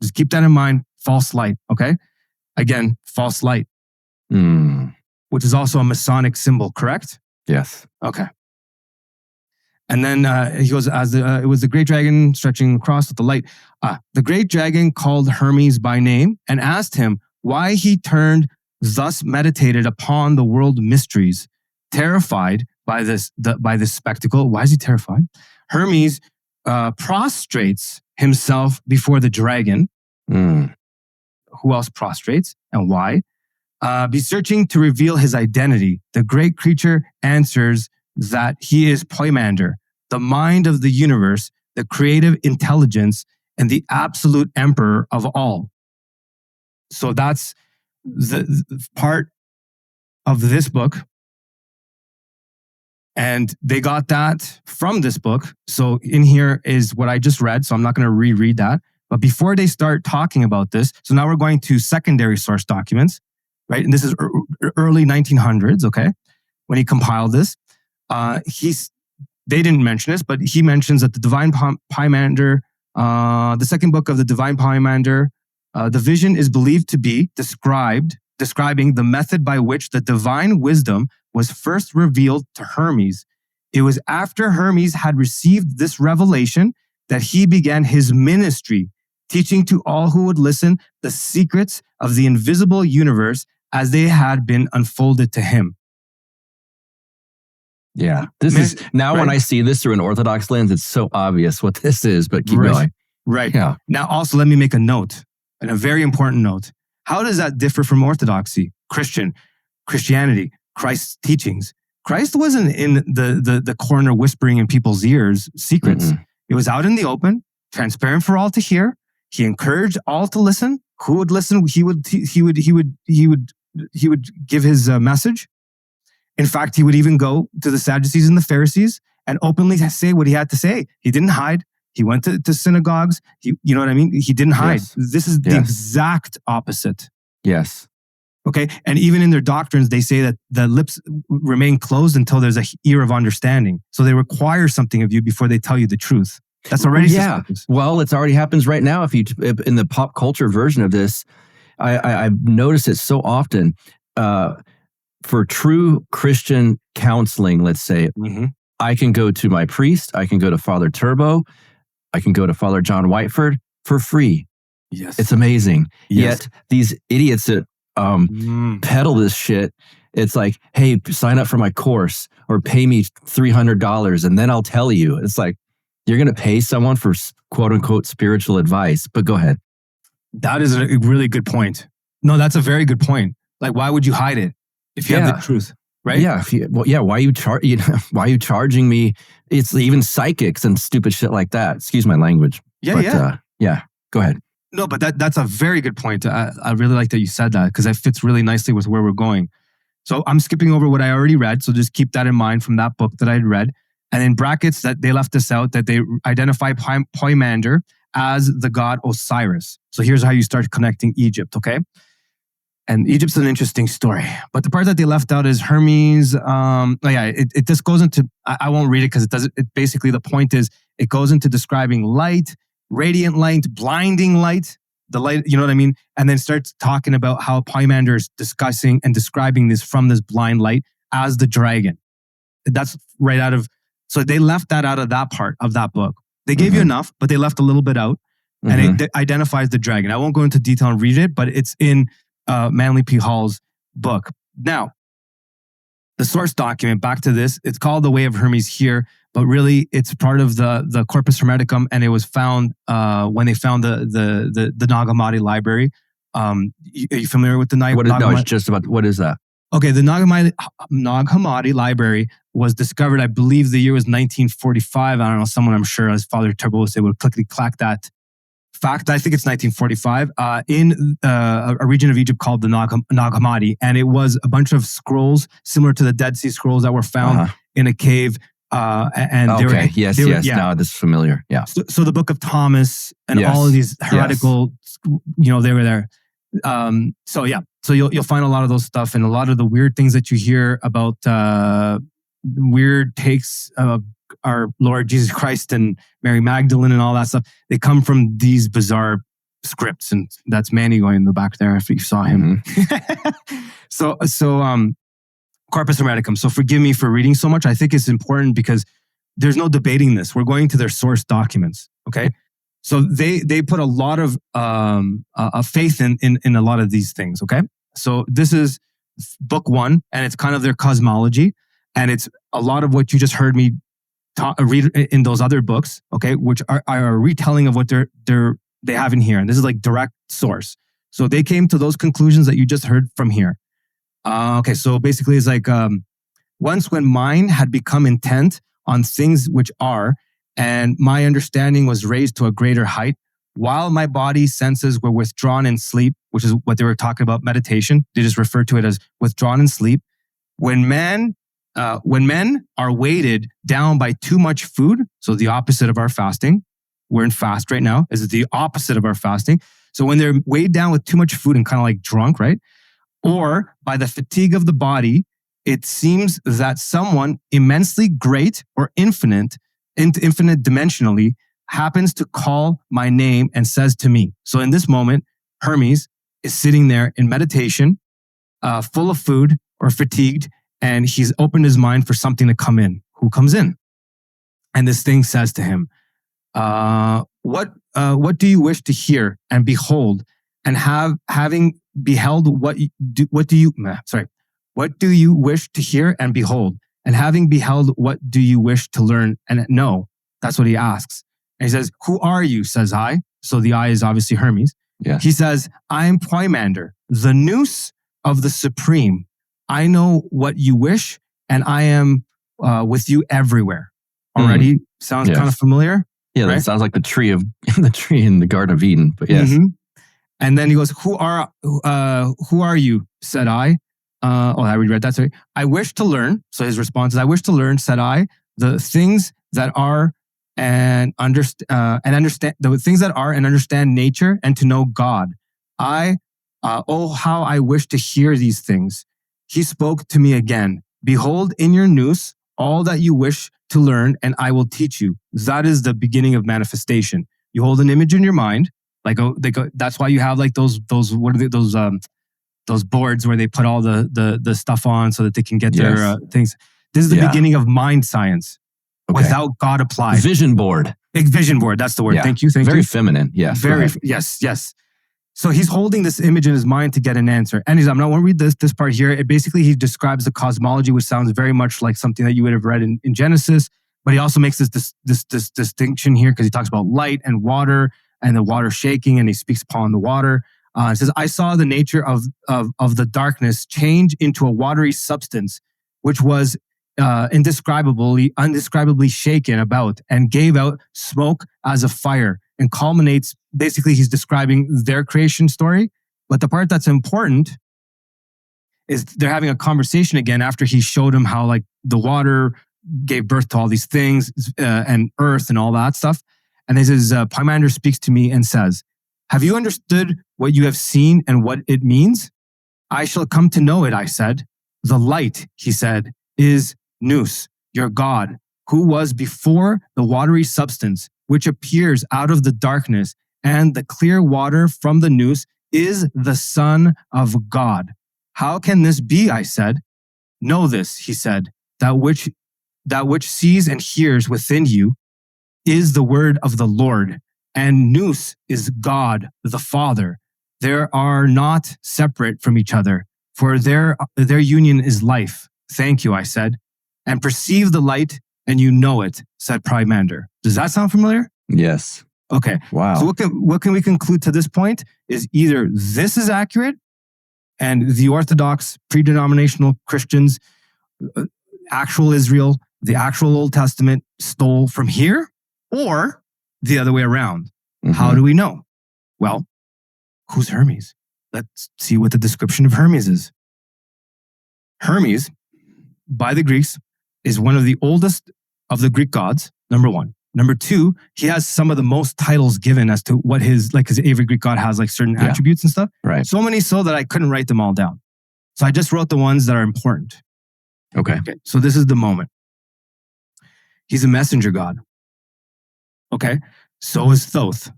Just keep that in mind. False light, okay? Again, false light, which is also a Masonic symbol, correct? Yes. Okay. And then he goes, it was the great dragon stretching across with the light. The great dragon called Hermes by name and asked him why he turned thus meditated upon the world mysteries. Terrified by this spectacle. Why is he terrified? Hermes prostrates himself before the dragon. Who else prostrates and why? Besearching to reveal his identity. The great creature answers that he is Pymander, the mind of the universe, the creative intelligence, and the absolute emperor of all. So that's the part of this book. And they got that from this book. So in here is what I just read. So I'm not going to reread that. But before they start talking about this, so now we're going to secondary source documents, right? And this is early 1900s, okay? When he compiled this. They didn't mention this, but he mentions that the Divine Pymander, the second book of the Divine Pymander, the vision is believed to be describing the method by which the divine wisdom was first revealed to Hermes. It was after Hermes had received this revelation that he began his ministry, teaching to all who would listen the secrets of the invisible universe as they had been unfolded to him. Yeah, when I see this through an Orthodox lens, it's so obvious what this is, but keep going. Right. Yeah. Now, also, let me make a note, and a very important note. How does that differ from Orthodoxy, Christianity, Christ's teachings? Christ wasn't in the corner whispering in people's ears secrets. It was out in the open, transparent for all to hear. He encouraged all to listen. Who would listen? He would give his message. In fact, he would even go to the Sadducees and the Pharisees and openly say what he had to say. He didn't hide. He went to synagogues. You know what I mean? He didn't hide. Yes. This is the exact opposite. Yes. Okay. And even in their doctrines, they say that the lips remain closed until there's an ear of understanding. So they require something of you before they tell you the truth. That's already suspicious. Well, it's already happens right now. If in the pop culture version of this, I've noticed it so often. For true Christian counseling, let's say, I can go to my priest, I can go to Father Turbo, I can go to Father John Whiteford for free. Yes. It's amazing. Yes. Yet these idiots that peddle this shit, it's like, hey, sign up for my course or pay me $300 and then I'll tell you. It's like, you're going to pay someone for quote unquote spiritual advice, but go ahead. That is a really good point. No, that's a very good point. Like, why would you hide it if you have the truth, right? Yeah. Why are you why are you charging me? It's even psychics and stupid shit like that. Excuse my language. Yeah. Go ahead. No, but that's a very good point. I really like that you said that because it fits really nicely with where we're going. So I'm skipping over what I already read. So just keep that in mind from that book that I read. And in brackets that they left this out, that they identify Poimander as the god Osiris. So here's how you start connecting Egypt, okay? And Egypt's an interesting story. But the part that they left out is Hermes. It just goes into, I won't read it because it basically the point is it goes into describing light, radiant light, blinding light, the light, you know what I mean? And then starts talking about how Poimander is discussing and describing this from this blind light as the dragon. That's right out of, so they left that out of that part of that book. They gave you enough, but they left a little bit out. And it identifies the dragon. I won't go into detail and read it, but it's in Manly P. Hall's book. Now, the source document, back to this, it's called The Way of Hermes here, but really it's part of the Corpus Hermeticum, and it was found when they found the Nag Hammadi library. Are you familiar with the Nag Hammadi? No, it's just about, what is that? Okay, the Nag Hammadi library was discovered, I believe the year was 1945. I don't know, someone I'm sure, as Father Turbo would say, would clickety-clack that fact. I think it's 1945 in a region of Egypt called the Nag Hammadi. And it was a bunch of scrolls similar to the Dead Sea Scrolls that were found in a cave. Yes. Now this is familiar. Yeah. So the Book of Thomas and all of these heretical, they were there. So you'll find a lot of those stuff and a lot of the weird things that you hear about weird takes of our Lord Jesus Christ and Mary Magdalene and all that stuff. They come from these bizarre scripts, and that's Manny going in the back there if you saw him. So Corpus Hermeticum. So forgive me for reading so much. I think it's important because there's no debating this. We're going to their source documents. Okay. So they put a lot of faith in a lot of these things. Okay. So this is book 1, and it's kind of their cosmology, and it's a lot of what you just heard me read in those other books. Okay, which are a retelling of what they have in here, and this is like direct source. So they came to those conclusions that you just heard from here. Okay, so basically it's like once when mine had become intent on things which are, and my understanding was raised to a greater height, while my body's senses were withdrawn in sleep, which is what they were talking about meditation. They just refer to it as withdrawn in sleep. When men are weighted down by too much food, so the opposite of our fasting, we're in fast right now, is the opposite of our fasting. So when they're weighed down with too much food and kind of like drunk, right? Or by the fatigue of the body, it seems that someone immensely great or infinite dimensionally happens to call my name and says to me. So in this moment, Hermes is sitting there in meditation, full of food or fatigued, and he's opened his mind for something to come in. Who comes in? And this thing says to him, what do you wish to hear and behold? And having beheld what do you wish to hear and behold? And having beheld, what do you wish to learn and know? That's what he asks. And he says, who are you? Says I. So the I is obviously Hermes. Yeah. He says, I am Poimander, the noose of the supreme. I know what you wish, and I am with you everywhere. Already sounds kind of familiar. Yeah, right? That sounds like the tree in the Garden of Eden. But yes. And then he goes, who are you? Said I. I reread that. Sorry. I wish to learn. So his response is, I wish to learn, said I, the things that are and understand the things that are and understand nature and to know God. How I wish to hear these things. He spoke to me again. Behold, in your noose, all that you wish to learn, and I will teach you. That is the beginning of manifestation. You hold an image in your mind, that's why you have like those boards where they put all the stuff on so that they can get their things. This is the beginning of mind science without God applied. Vision board. Vision board. That's the word. Yeah. Thank you. Very feminine. Yes. Yes. So he's holding this image in his mind to get an answer. And I'm not going to read this part here. He describes the cosmology, which sounds very much like something that you would have read in Genesis. But he also makes this distinction here because he talks about light and water and the water shaking, and he speaks upon the water. It says, I saw the nature of the darkness change into a watery substance, which was indescribably shaken about and gave out smoke as a fire, and culminates. Basically, he's describing their creation story. But the part that's important is they're having a conversation again after he showed him how like the water gave birth to all these things and earth and all that stuff. And he says, Pymander speaks to me and says, have you understood what you have seen and what it means? I shall come to know it, I said. The light, he said, is Nous, your God, who was before the watery substance, which appears out of the darkness, and the clear water from the Nous is the Son of God. How can this be, I said. Know this, he said, that which sees and hears within you is the word of the Lord, and Nous is God the Father. They are not separate from each other, for their union is life. Thank you, I said. And perceive the light, and you know it, said Pymander. Does that sound familiar? Yes. Okay. Wow. So what can we conclude to this point is either this is accurate and the Orthodox pre-denominational Christians, actual Israel, the actual Old Testament stole from here, or the other way around. Mm-hmm. How do we know? Well, who's Hermes? Let's see what the description of Hermes is. Hermes, by the Greeks, is one of the oldest of the Greek gods, number one. Number two, he has some of the most titles given as to what his every Greek god has like certain attributes and stuff. Right. So many so that I couldn't write them all down. So I just wrote the ones that are important. Okay. So this is the moment. He's a messenger god. Okay. So is Thoth.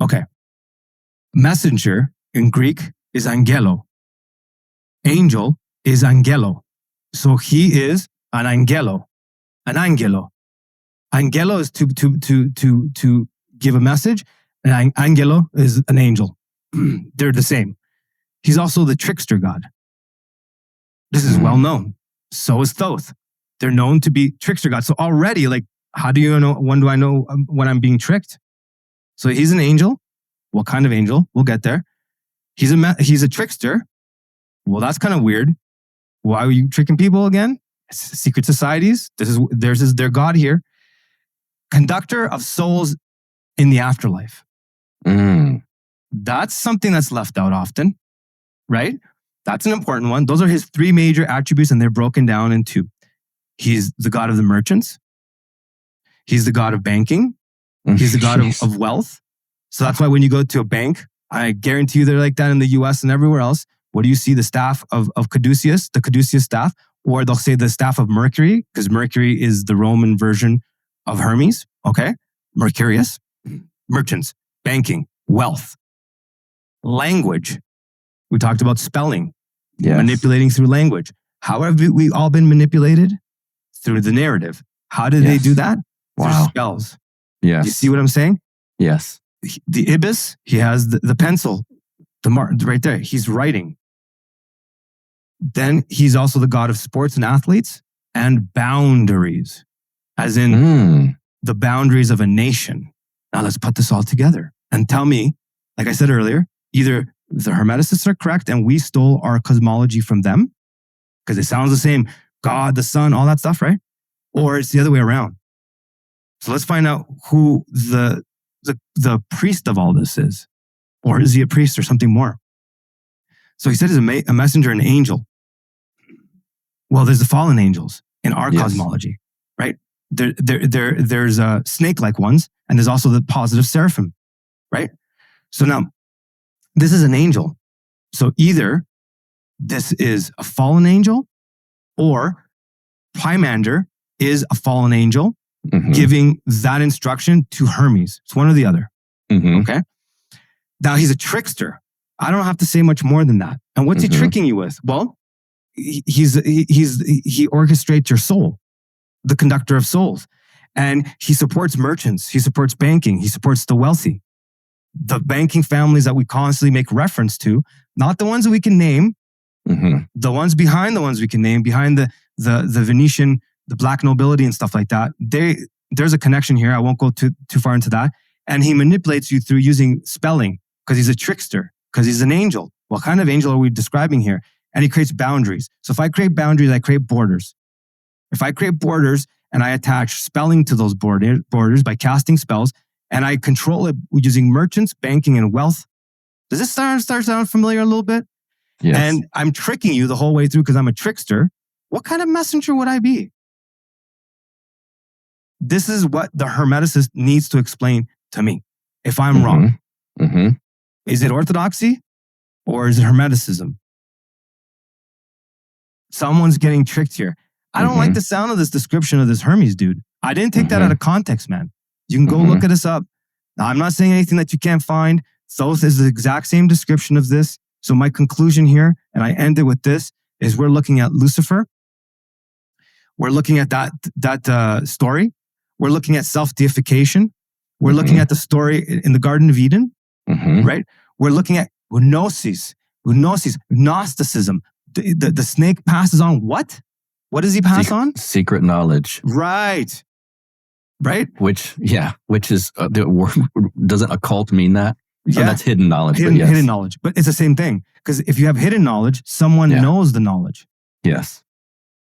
Okay. Messenger in Greek is angelo. Angel is angelo. So he is an angelo. An angelo. Angelo is to give a message, and angelo is an angel. They're the same. He's also the trickster god. This is well known. So is Thoth. They're known to be trickster gods. So already, like, how do you know? When do I know when I'm being tricked? So he's an angel. What kind of angel? We'll get there. He's a trickster. Well, that's kind of weird. Why are you tricking people again? Secret societies. There's their god here. Conductor of souls in the afterlife. That's something that's left out often, right? That's an important one. Those are his three major attributes, and they're broken down into he's the god of the merchants. He's the god of banking. He's the god of wealth. So that's why when you go to a bank, I guarantee you they're like that in the US and everywhere else. What do you see? The staff of Caduceus, the Caduceus staff, or they'll say the staff of Mercury, because Mercury is the Roman version of Hermes. Okay. Mercurius. Merchants, banking, wealth, language. We talked about spelling, manipulating through language. How have we all been manipulated? Through the narrative. How did they do that? Through spells. Yes. You see what I'm saying? Yes. The ibis, he has the pencil, the mark right there. He's writing. Then he's also the god of sports and athletes and boundaries, as in the boundaries of a nation. Now let's put this all together and tell me, like I said earlier, either the Hermeticists are correct and we stole our cosmology from them, because it sounds the same, God, the sun, all that stuff, right? Or it's the other way around. So let's find out who the priest of all this is. Or is he a priest or something more? So he said he's a messenger, an angel. Well, there's the fallen angels in our cosmology, right? There's snake-like ones, and there's also the positive seraphim, right? So now, this is an angel. So either this is a fallen angel, or Pymander is a fallen angel giving that instruction to Hermes. It's one or the other. Okay? Now, he's a trickster. I don't have to say much more than that. And what's he tricking you with? Well, he orchestrates your soul, the conductor of souls. And he supports merchants. He supports banking. He supports the wealthy. The banking families that we constantly make reference to, not the ones that we can name, the ones behind the ones we can name, behind the Venetian, the black nobility and stuff like that. There's a connection here. I won't go too far into that. And he manipulates you through using spelling, because he's a trickster. because he's an angel. What kind of angel are we describing here? And he creates boundaries. So if I create boundaries, I create borders. If I create borders and I attach spelling to those borders by casting spells, and I control it using merchants, banking, and wealth. Does this start sound familiar a little bit? Yes. And I'm tricking you the whole way through because I'm a trickster. What kind of messenger would I be? This is what the Hermeticist needs to explain to me if I'm wrong. Mm-hmm. Is it orthodoxy or is it Hermeticism? Someone's getting tricked here. I don't like the sound of this description of this Hermes dude. I didn't take that out of context, man. You can go look at us up. Now, I'm not saying anything that you can't find. Thoth is the exact same description of this. So my conclusion here, and I end it with this, is we're looking at Lucifer. We're looking at that story. We're looking at self-deification. We're looking at the story in the Garden of Eden, right? We're looking at gnosis, Gnosticism. The snake passes on what? What does he pass on? Secret knowledge. Right. Which is, doesn't occult mean that? Yeah. Oh, that's hidden knowledge. Hidden knowledge. But it's the same thing. Because if you have hidden knowledge, someone knows the knowledge. Yes.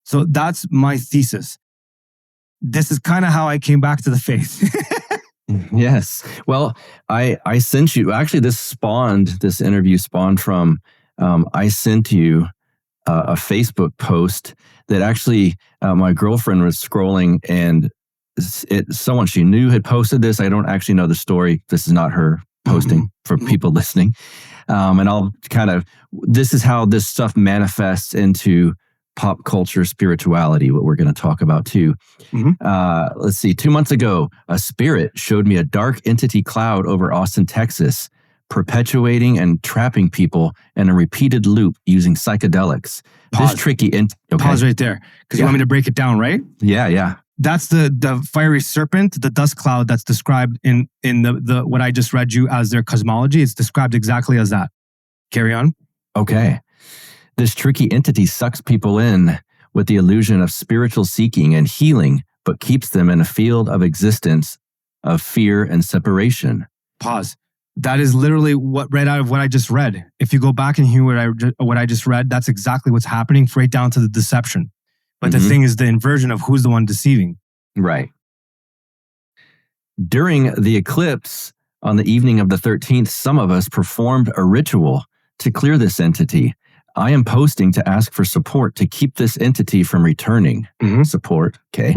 So that's my thesis. This is kind of how I came back to the faith. Yes. Well, I sent you, actually this interview spawned from, I sent you a Facebook post that actually my girlfriend was scrolling and someone she knew had posted this. I don't actually know the story. This is not her posting for people listening. And I'll this is how this stuff manifests into pop culture spirituality, what we're going to talk about too. Let's see. 2 months ago, a spirit showed me a dark entity cloud over Austin, Texas, perpetuating and trapping people in a repeated loop using psychedelics. Pause. This tricky... Pause right there. Because you want me to break it down, right? Yeah. That's the fiery serpent, the dust cloud that's described in the what I just read you as their cosmology. It's described exactly as that. Carry on. Okay. This tricky entity sucks people in with the illusion of spiritual seeking and healing, but keeps them in a field of existence of fear and separation. Pause. That is literally right out of what I just read. If you go back and hear what I just read, that's exactly what's happening, right down to the deception. But the thing is the inversion of who's the one deceiving. Right. During the eclipse on the evening of the 13th, some of us performed a ritual to clear this entity. I am posting to ask for support to keep this entity from returning. Support, okay.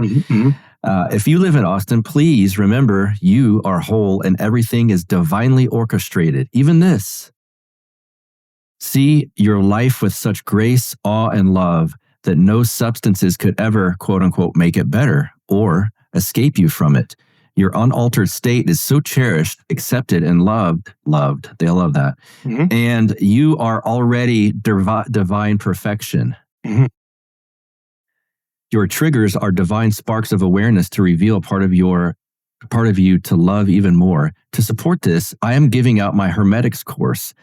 If you live in Austin, please remember you are whole and everything is divinely orchestrated. Even this. See your life with such grace, awe, and love that no substances could ever, quote unquote, make it better or escape you from it. Your unaltered state is so cherished, accepted, and loved. They love that. And you are already divine perfection. Your triggers are divine sparks of awareness to reveal part of you to love even more. To support this, I am giving out my Hermetics course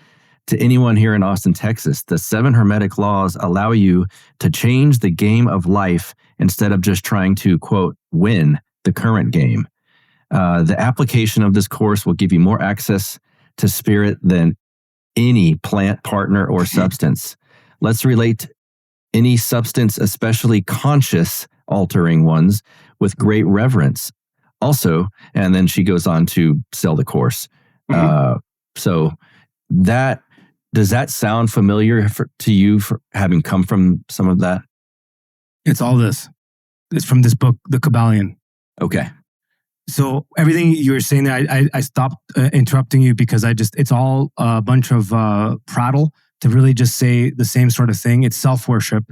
to anyone here in Austin, Texas. The 7 Hermetic laws allow you to change the game of life instead of just trying to, quote, win the current game. The application of this course will give you more access to spirit than any plant, partner, or substance. Let's relate any substance, especially conscious altering ones, with great reverence. Also, and then she goes on to sell the course. So does that sound familiar to you for having come from some of that? It's all this. It's from this book, The Kabbalion. Okay. So everything you were saying there, I stopped interrupting you because it's all a bunch of prattle to really just say the same sort of thing. It's self-worship.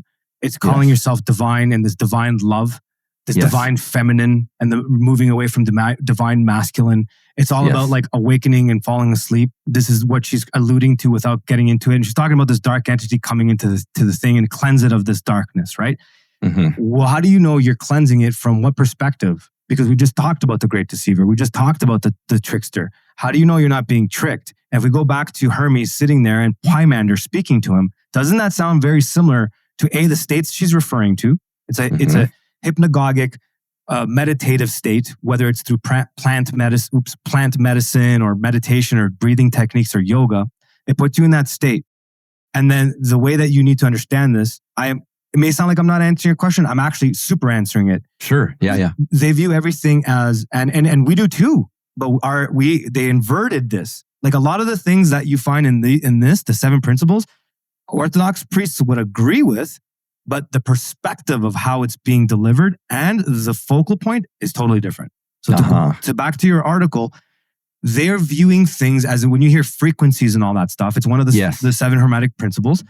It's calling yourself divine and this divine love, this divine feminine, and the moving away from the divine masculine. It's all about like awakening and falling asleep. This is what she's alluding to without getting into it. And she's talking about this dark entity coming into the thing and cleanse it of this darkness, right? Well, how do you know you're cleansing it from what perspective? Because we just talked about the great deceiver. We just talked about the trickster. How do you know you're not being tricked? And if we go back to Hermes sitting there and Pymander speaking to him, doesn't that sound very similar to the states she's referring to? It's a hypnagogic, meditative state, whether it's through plant medicine or meditation or breathing techniques or yoga. It puts you in that state. And then the way that you need to understand this, it may sound like I'm not answering your question. I'm actually super answering it. Sure. Yeah. They view everything as, and we do too, but they inverted this. Like a lot of the things that you find in the 7 principles, Orthodox priests would agree with, but the perspective of how it's being delivered and the focal point is totally different. So to back to your article, they're viewing things as when you hear frequencies and all that stuff, it's one of the 7 Hermetic principles.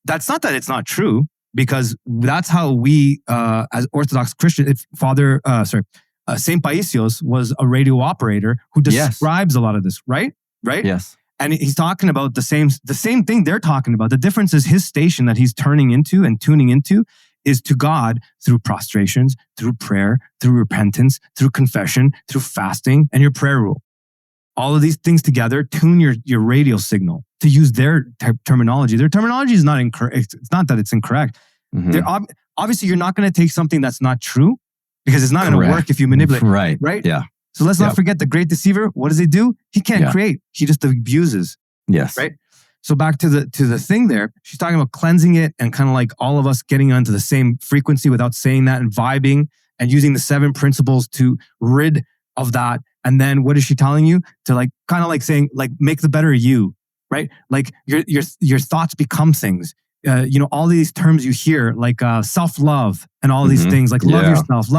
That's not that it's not true, because that's how we, as Orthodox Christians, Saint Paisios was a radio operator who describes a lot of this, right? Right? Yes. And he's talking about the same thing they're talking about. The difference is his station that he's turning into and tuning into is to God through prostrations, through prayer, through repentance, through confession, through fasting, and your prayer rule. All of these things together tune your radio signal, to use their terminology. Their terminology is not incorrect. It's not that it's incorrect. Mm-hmm. Obviously, you're not going to take something that's not true, because it's not going to work if you manipulate. Right? Yeah. So let's not forget the great deceiver. What does he do? He can't create. He just abuses. Yes. Right? So back to the thing there, she's talking about cleansing it and kind of like all of us getting onto the same frequency without saying that, and vibing and using the 7 principles to rid of that. And then what is she telling you? To like kind of like saying, like, make the better you, right? Like your thoughts become things. All these terms you hear, like self-love and all these things, like love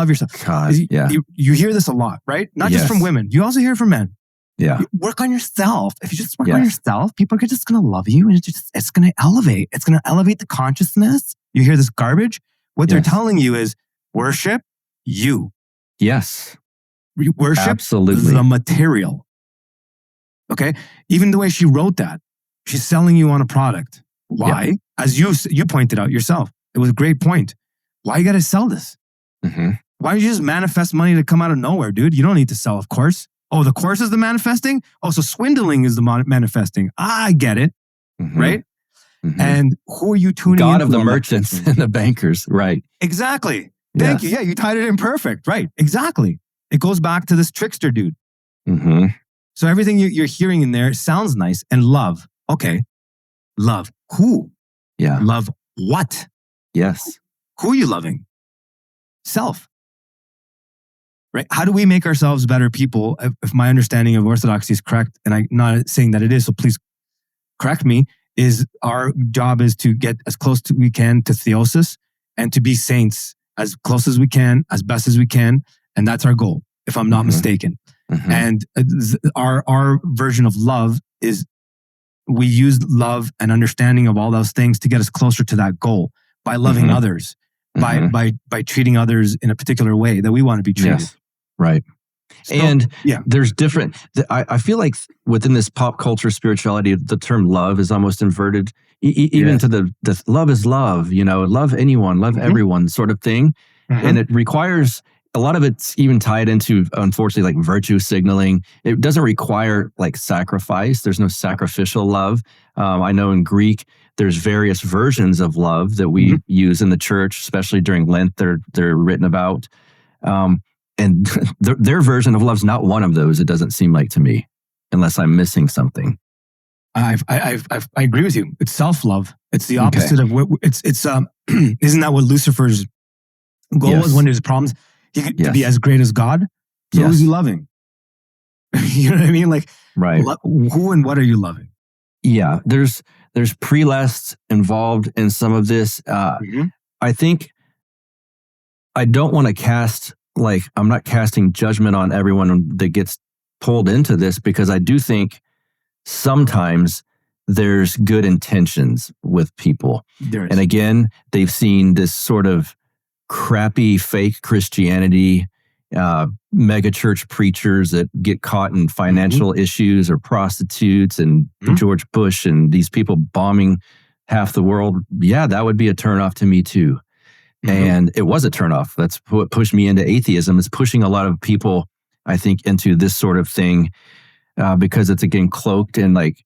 yourself. God, you hear this a lot, right? Not just from women. You also hear it from men. Yeah. Work on yourself. If you just work on yourself, people are just going to love you, and it's going to elevate. It's going to elevate the consciousness. You hear this garbage? What they're telling you is worship you. Yes. Worship absolutely the material. Okay? Even the way she wrote that, she's selling you on a product. Why? Yep. As you pointed out yourself, it was a great point. Why you got to sell this? Mm-hmm. Why don't you just manifest money to come out of nowhere, dude? You don't need to sell a course. Oh, the course is the manifesting? Oh, so swindling is the manifesting. I get it, right? Mm-hmm. And who are you tuning in? God of the merchants and the bankers, right? Exactly. Thank you. Yeah, you tied it in perfect. Right, exactly. It goes back to this trickster dude. Mm-hmm. So everything you're hearing in there sounds nice. And love. Okay. Love. Who? Yeah. Love what? Yes. Who are you loving? Self. Right? How do we make ourselves better people? If my understanding of orthodoxy is correct, and I'm not saying that it is, so please correct me, is our job is to get as close as we can to theosis and to be saints as close as we can, as best as we can. And that's our goal, if I'm not mistaken. Mm-hmm. And our version of love is we use love and understanding of all those things to get us closer to that goal by loving others, by treating others in a particular way that we want to be treated. Yes. Right. So, and there's different, I feel like within this pop culture spirituality, the term love is almost inverted, even to the love is love, love anyone, love everyone sort of thing. Mm-hmm. And it requires, a lot of it's even tied into, unfortunately, like virtue signaling. It doesn't require like sacrifice. There's no sacrificial love. I know in Greek, there's various versions of love that we use in the church, especially during Lent. They're written about. And their version of love's not one of those, it doesn't seem like to me, unless I'm missing something. I agree with you. It's self-love. It's the opposite of what it's isn't that what Lucifer's goal was when there's problems? He could to be as great as God. So who's he loving? You know what I mean? Like, right. Who and what are you loving? Yeah. There's prelasts involved in some of this. I think I don't want to cast, like, I'm not casting judgment on everyone that gets pulled into this, because I do think sometimes there's good intentions with people. And again, they've seen this sort of crappy fake Christianity, mega church preachers that get caught in financial issues, or prostitutes, and George Bush and these people bombing half the world. Yeah, that would be a turnoff to me too. And it was a turnoff. That's what pushed me into atheism. It's pushing a lot of people, I think, into this sort of thing because it's, again, cloaked in like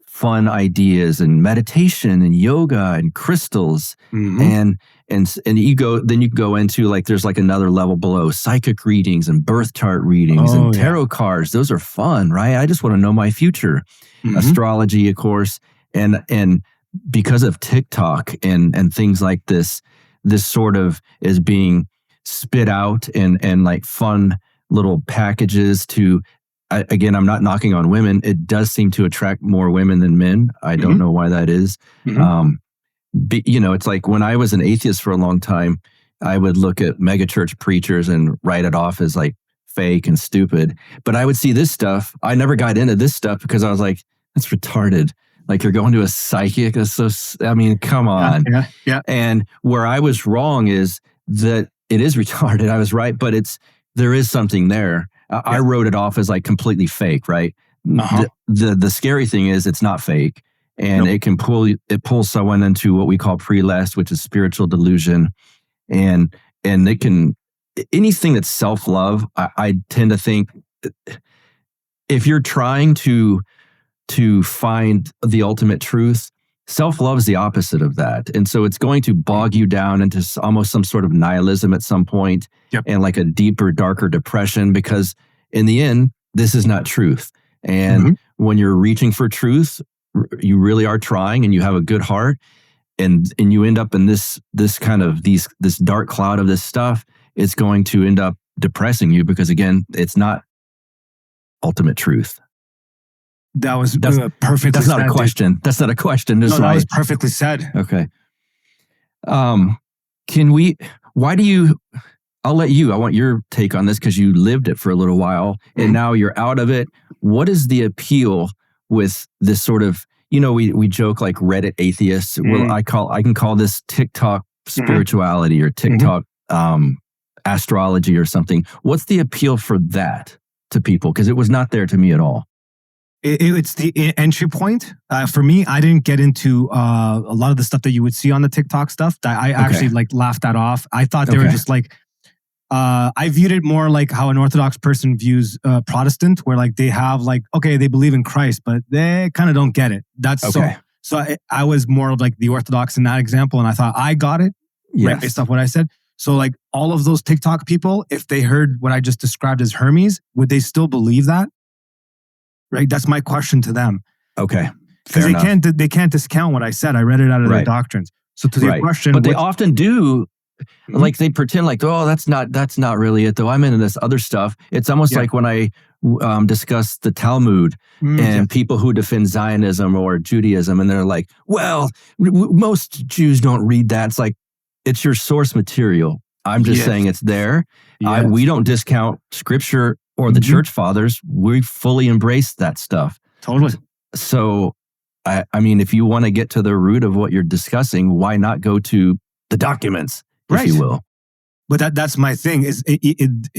fun ideas and meditation and yoga and crystals. And and you can go into like, there's like another level below, psychic readings and birth chart readings and tarot cards. Those are fun, right? I just want to know my future. Astrology, of course. And because of TikTok and things like this sort of is being spit out and like fun little packages to, again, I'm not knocking on women. It does seem to attract more women than men. I don't know why that is. It's like when I was an atheist for a long time, I would look at megachurch preachers and write it off as like fake and stupid. But I would see this stuff. I never got into this stuff because I was like, that's retarded. Like, you're going to a psychic. That's so, come on. Yeah. And where I was wrong is that it is retarded. I was right, but there is something there. I wrote it off as like completely fake, right? The scary thing is it's not fake. And it pulls someone into what we call prelest, which is spiritual delusion. And it can, anything that's self-love, I tend to think if you're trying to find the ultimate truth, self-love is the opposite of that. And so it's going to bog you down into almost some sort of nihilism at some point, and like a deeper, darker depression, because in the end, this is not truth. And when you're reaching for truth, you really are trying and you have a good heart, and you end up in this kind of this dark cloud of this stuff, it's going to end up depressing you because, again, it's not ultimate truth. That's perfectly That's not said, a question. Dude. That's not a question. No, that was perfectly said. Okay. I'll let you, I want your take on this because you lived it for a little while and now you're out of it. What is the appeal with this sort of, we joke like Reddit atheists. Well, I can call this TikTok spirituality or TikTok astrology or something. What's the appeal for that to people? Because it was not there to me at all. It's the entry point. For me, I didn't get into a lot of the stuff that you would see on the TikTok stuff. I actually like laughed that off. I thought they were just like, I viewed it more like how an Orthodox person views Protestant, where like they have like, okay, they believe in Christ, but they kind of don't get it. That's okay. So I was more of like the Orthodox in that example. And I thought I got it right based off what I said. So like all of those TikTok people, if they heard what I just described as Hermes, would they still believe that? Right, that's my question to them. Okay, because they can't discount what I said. I read it out of their doctrines. So to your question, but they often do, like they pretend like, oh, that's not really it though. I'm into this other stuff. It's almost like when I discuss the Talmud and people who defend Zionism or Judaism, and they're like, well, most Jews don't read that. It's like, it's your source material. I'm just saying it's there. We don't discount scripture or the church fathers. We fully embrace that stuff. Totally. So, I mean, if you want to get to the root of what you're discussing, why not go to the documents, if you will? But that's my thing is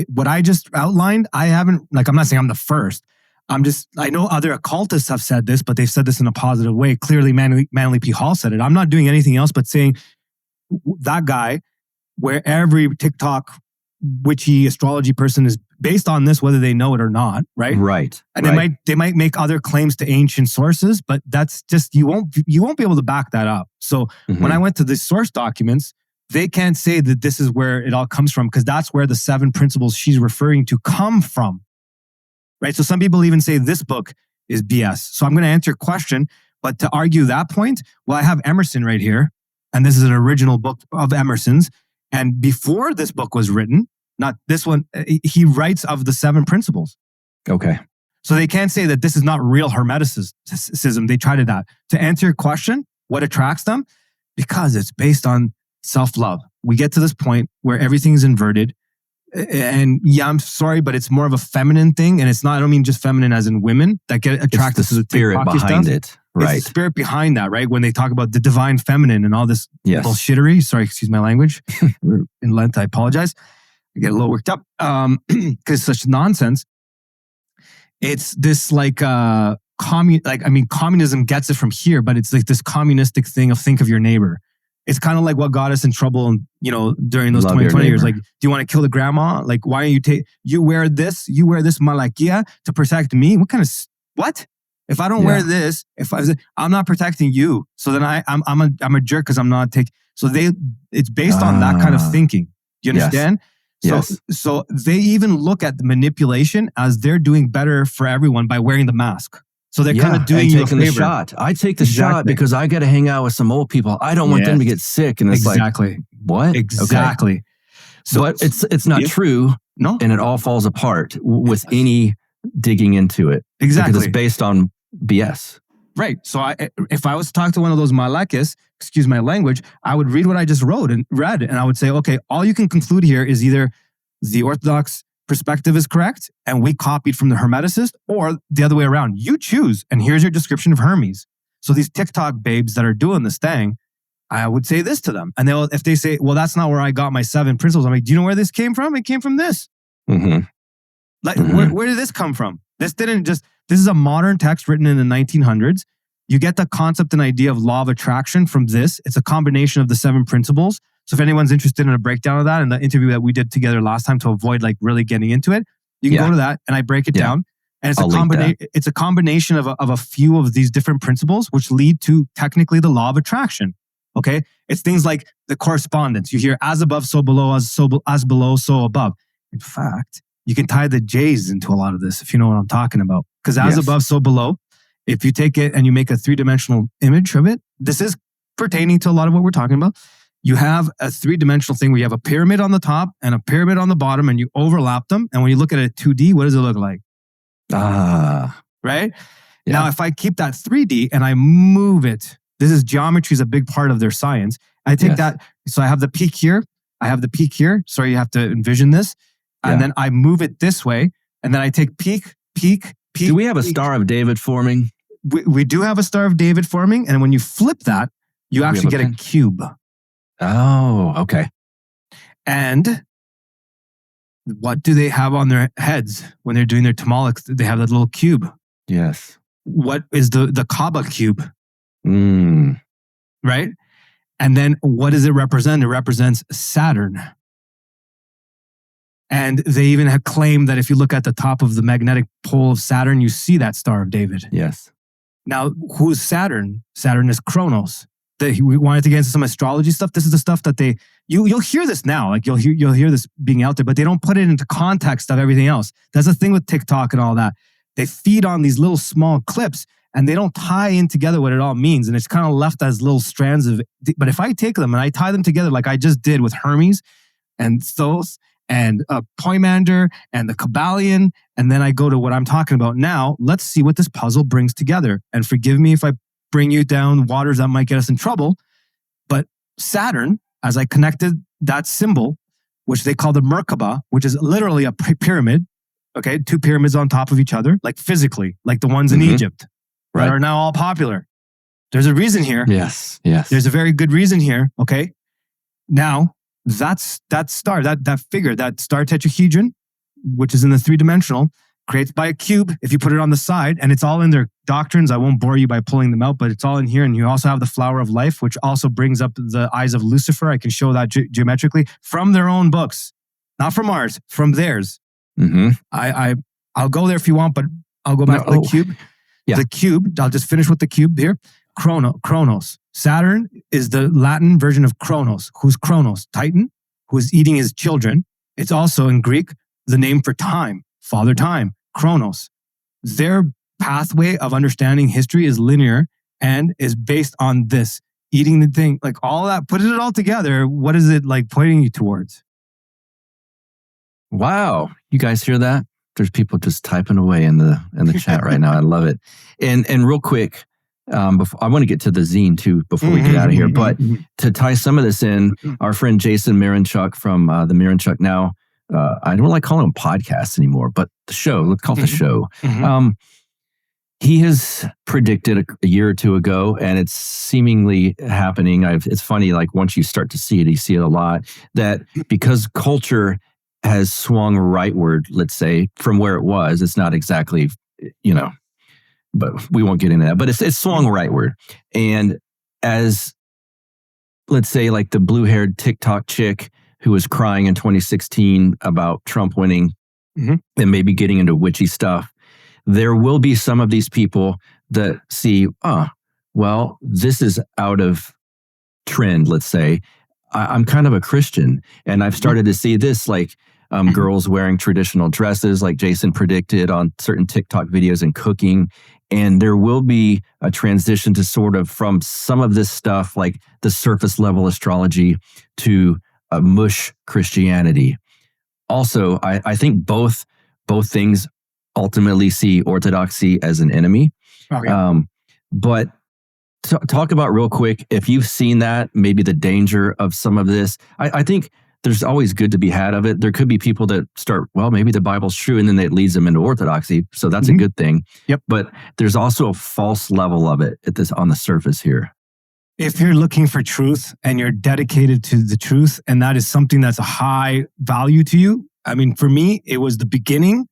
what I just outlined. I haven't, like, I'm not saying I'm the first. I know other occultists have said this, but they've said this in a positive way. Clearly, Manly P. Hall said it. I'm not doing anything else but saying that guy, where every TikTok witchy astrology person is based on this, whether they know it or not, right? Right. And they might make other claims to ancient sources, but that's just you won't be able to back that up. So when I went to the source documents, they can't say that this is where it all comes from, because that's where the 7 principles she's referring to come from. Right? So some people even say this book is BS. So I'm going to answer your question, but to argue that point, well, I have Emerson right here, and this is an original book of Emerson's. And before this book was written, not this one, he writes of the 7 principles. Okay. So they can't say that this is not real Hermeticism. They tried that. To answer your question, what attracts them? Because it's based on self-love. We get to this point where everything is inverted. And yeah, I'm sorry, but it's more of a feminine thing. And it's not, I don't mean just feminine as in women that get attracted to the spirit behind it. Right. It's the spirit behind that, right? When they talk about the divine feminine and all this bullshittery. Sorry, excuse my language. In Lent, I apologize. I get a little worked up because it's such nonsense. It's this like communism gets it from here, but it's like this communistic thing of think of your neighbor. It's kind of like what got us in trouble, during those 20 years. Like, do you want to kill the grandma? Like, why don't you wear this malakia to protect me? What? If I don't wear this, I'm not protecting you. So then I'm a jerk because I'm not taking. So it's based on that kind of thinking. Do you understand? Yes. So they even look at the manipulation as they're doing better for everyone by wearing the mask. So they're kind of doing you a favor. The shot. I take the shot because I got to hang out with some old people. I don't want them to get sick. And it's like, what? Exactly. Okay. So but it's not true. No. And it all falls apart with any digging into it. Exactly. Because it's based on BS. Right. So if I was to talk to one of those malakis, excuse my language, I would read what I just read, and I would say, okay, all you can conclude here is either the Orthodox perspective is correct, and we copied from the Hermeticist, or the other way around. You choose, and here's your description of Hermes. So these TikTok babes that are doing this thing, I would say this to them. And if they say, well, that's not where I got my 7 principles, I'm like, do you know where this came from? It came from this. Mm-hmm. Like, where did this come from? This is a modern text written in the 1900s. You get the concept and idea of law of attraction from this. It's a combination of the 7 principles. So if anyone's interested in a breakdown of that in the interview that we did together last time to avoid like really getting into it, you can go to that and I break it down. And it's a combination of a few of these different principles which lead to technically the law of attraction. Okay? It's things like the correspondence. You hear as above, so below, as below, so above. In fact, you can tie the J's into a lot of this if you know what I'm talking about. Because as above, so below, if you take it and you make a 3-dimensional image of it, this is pertaining to a lot of what we're talking about. You have a 3-dimensional thing where you have a pyramid on the top and a pyramid on the bottom and you overlap them. And when you look at it 2D, what does it look like? Right? Yeah. Now, if I keep that 3D and I move it, geometry is a big part of their science. I take that, so I have the peak here. I have the peak here. Sorry, you have to envision this. And then I move it this way. And then I take peak. Do we have a Star of David forming? We do have a Star of David forming. And when you flip that, you actually get a cube. Oh, okay. And what do they have on their heads when they're doing their tamalics? They have that little cube. Yes. What is the Kaaba cube? Right? And then what does it represent? It represents Saturn. And they even have claimed that if you look at the top of the magnetic pole of Saturn, you see that Star of David. Yes. Now, who's Saturn? Saturn is Kronos. We wanted to get into some astrology stuff. This is the stuff that you'll hear this now. Like you'll hear this being out there, but they don't put it into context of everything else. That's the thing with TikTok and all that. They feed on these little small clips and they don't tie in together what it all means. And it's kind of left as little strands of, but if I take them and I tie them together like I just did with Hermes and Thoth and Poimander and the Kabbalion, and then I go to what I'm talking about now, let's see what this puzzle brings together. And forgive me if I bring you down waters that might get us in trouble. But Saturn, as I connected that symbol, which they call the Merkaba, which is literally a pyramid, okay, 2 pyramids on top of each other, like physically, like the ones in Egypt that are now all popular. There's a reason here. Yes. There's a very good reason here, okay? Now, that star, that figure, that star tetrahedron, which is in the 3-dimensional, created by a cube. If you put it on the side, and it's all in their doctrines, I won't bore you by pulling them out, but it's all in here. And you also have the flower of life, which also brings up the eyes of Lucifer. I can show that geometrically from their own books, not from ours, from theirs. I'll go there if you want, but I'll go back to the cube. Yeah. The cube, I'll just finish with the cube here. Kronos. Saturn is the Latin version of Kronos. Who's Kronos? Titan, who is eating his children. It's also in Greek, the name for time, Father Time, Kronos. Their pathway of understanding history is linear and is based on this, eating the thing, like all that, putting it all together. What is it like pointing you towards? Wow. You guys hear that? There's people just typing away in the chat right now. I love it. And real quick, before, I want to get to the zine too before we get out of here. But to tie some of this in, our friend Jason Marinchuk from the Marinchuk Now, I don't like calling them podcasts anymore, but the show, let's call it the show. He has predicted a year or two ago, and it's seemingly happening. It's funny, like once you start to see it, you see it a lot, that because culture has swung rightward, let's say, from where it was, it's not exactly, but we won't get into that, but it's swung rightward. And as, let's say, like the blue-haired TikTok chick who was crying in 2016 about Trump winning and maybe getting into witchy stuff, there will be some of these people that see, well, this is out of trend, let's say, I'm kind of a Christian, and I've started to see this, like girls wearing traditional dresses, like Jason predicted on certain TikTok videos and cooking. And there will be a transition to sort of from some of this stuff, like the surface level astrology, to mush Christianity. Also, I think both things ultimately see orthodoxy as an enemy. Okay. But talk about real quick, if you've seen that, maybe the danger of some of this. I think there's always good to be had of it. There could be people that start, well, maybe the Bible's true, and then it leads them into orthodoxy. So that's a good thing. Yep. But there's also a false level of it on the surface here. If you're looking for truth and you're dedicated to the truth, and that is something that's a high value to you. I mean, for me, it was the beginning.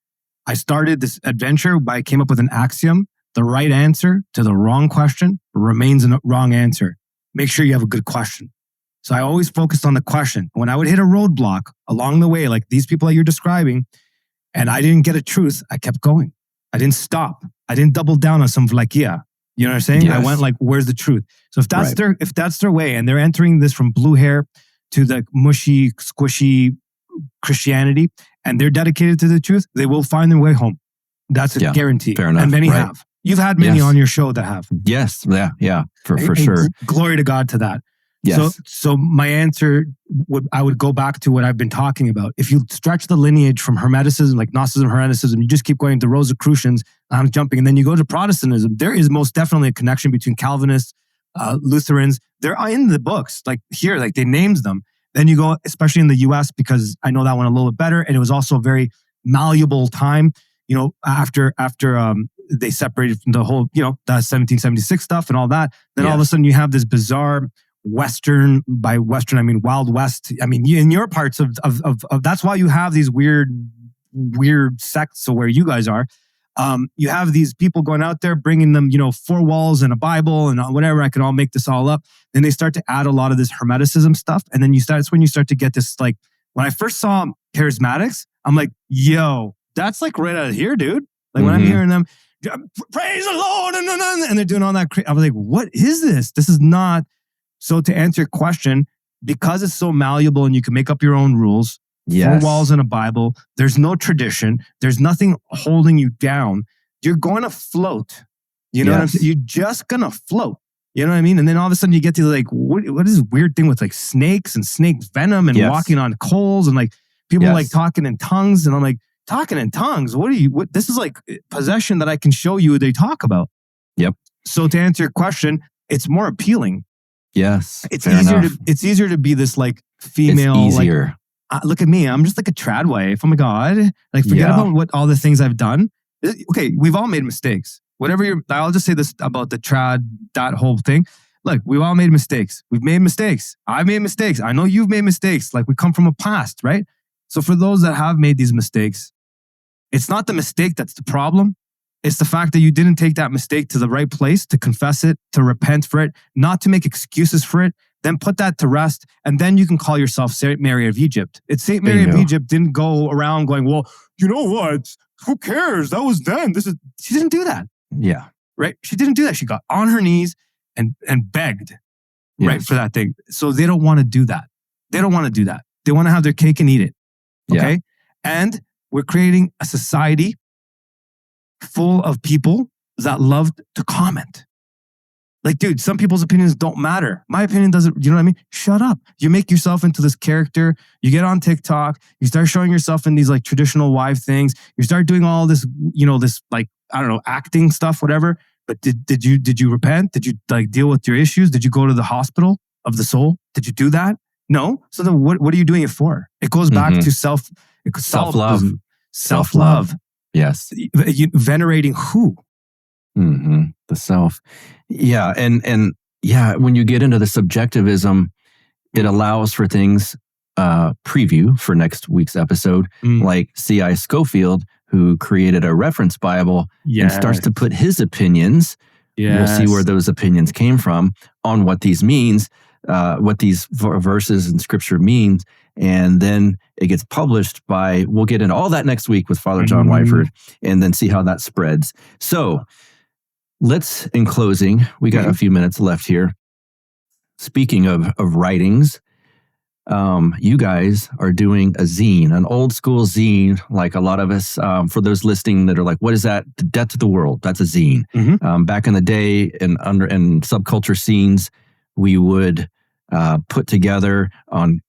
I started this adventure by I came up with an axiom. The right answer to the wrong question remains a wrong answer. Make sure you have a good question. So I always focused on the question. When I would hit a roadblock along the way, like these people that you're describing, and I didn't get a truth, I kept going. I didn't stop. I didn't double down on some like, yeah. You know what I'm saying? Yes. I went like, where's the truth? So if that's their way, and they're entering this from blue hair to the mushy, squishy Christianity, and they're dedicated to the truth, they will find their way home. That's a guarantee. Fair enough. And many have. You've had many on your show that have. Yes. Yeah. For sure. Glory to God to that. Yes. So my answer I would go back to what I've been talking about. If you stretch the lineage from Hermeticism, like Gnosticism, Hermeticism, you just keep going to Rosicrucians, I'm jumping, and then you go to Protestantism, there is most definitely a connection between Calvinists, Lutherans. They're in the books, like here, like they names them. Then you go, especially in the US, because I know that one a little bit better, and it was also a very malleable time, after they separated from the whole, the 1776 stuff and all that. Then all of a sudden you have this bizarre Western, by Western, I mean Wild West. I mean, in your parts of that's why you have these weird sects. So where you guys are, you have these people going out there, bringing them, 4 walls and a Bible and whatever. I can all make this all up. Then they start to add a lot of this Hermeticism stuff. And then that's when you start to get this, like, when I first saw Charismatics, I'm like, yo, that's like right out of here, dude. Like when I'm hearing them, praise the Lord, and they're doing all that. I was like, what is this? This is not. So to answer your question, because it's so malleable and you can make up your own rules, 4 walls and a Bible, there's no tradition, there's nothing holding you down. You're going to float. You know what I'm saying? You're just going to float. You know what I mean? And then all of a sudden you get to like, what is this weird thing with like snakes and snake venom and walking on coals and like people like talking in tongues. And I'm like, talking in tongues? This is like possession that I can show you they talk about. Yep. So to answer your question, it's more appealing. Yes. It's easier to be this like female. It's easier. Like, look at me. I'm just like a trad wife. Oh my God. Like forget about all the things I've done. Okay. We've all made mistakes. I'll just say this about the trad, that whole thing. Look, we've all made mistakes. We've made mistakes. I've made mistakes. I know you've made mistakes. Like we come from a past, right? So for those that have made these mistakes, it's not the mistake that's the problem. It's the fact that you didn't take that mistake to the right place to confess it, to repent for it, not to make excuses for it, then put that to rest. And then you can call yourself Saint Mary of Egypt. Saint Mary of Egypt didn't go around going, well, you know what? Who cares? That was then. She didn't do that. Yeah. Right? She didn't do that. She got on her knees and begged, right, for that thing. So they don't want to do that. They don't want to do that. They want to have their cake and eat it. Okay? Yeah. And we're creating a society full of people that love to comment. Like, dude, some people's opinions don't matter. My opinion doesn't, you know what I mean? Shut up. You make yourself into this character. You get on TikTok. You start showing yourself in these like traditional wife things. You start doing all this, this like, I don't know, acting stuff, whatever. But did you repent? Did you like deal with your issues? Did you go to the hospital of the soul? Did you do that? No. So then what are you doing it for? It goes back to self-love. Self-love. Yes. Venerating who? The self. Yeah. And when you get into the subjectivism, it allows for things, preview for next week's episode, like C.I. Scofield, who created a reference Bible and starts to put his opinions. We'll see where those opinions came from on what these means, what these verses in scripture means. And then it gets published we'll get into all that next week with Father John Wyford and then see how that spreads. So let's, in closing, we got a few minutes left here. speaking of writings, you guys are doing a zine, an old school zine, like a lot of us, for those listening that are like, what is that? Death to the World. That's a zine. Back in the day in subculture scenes, we would put together on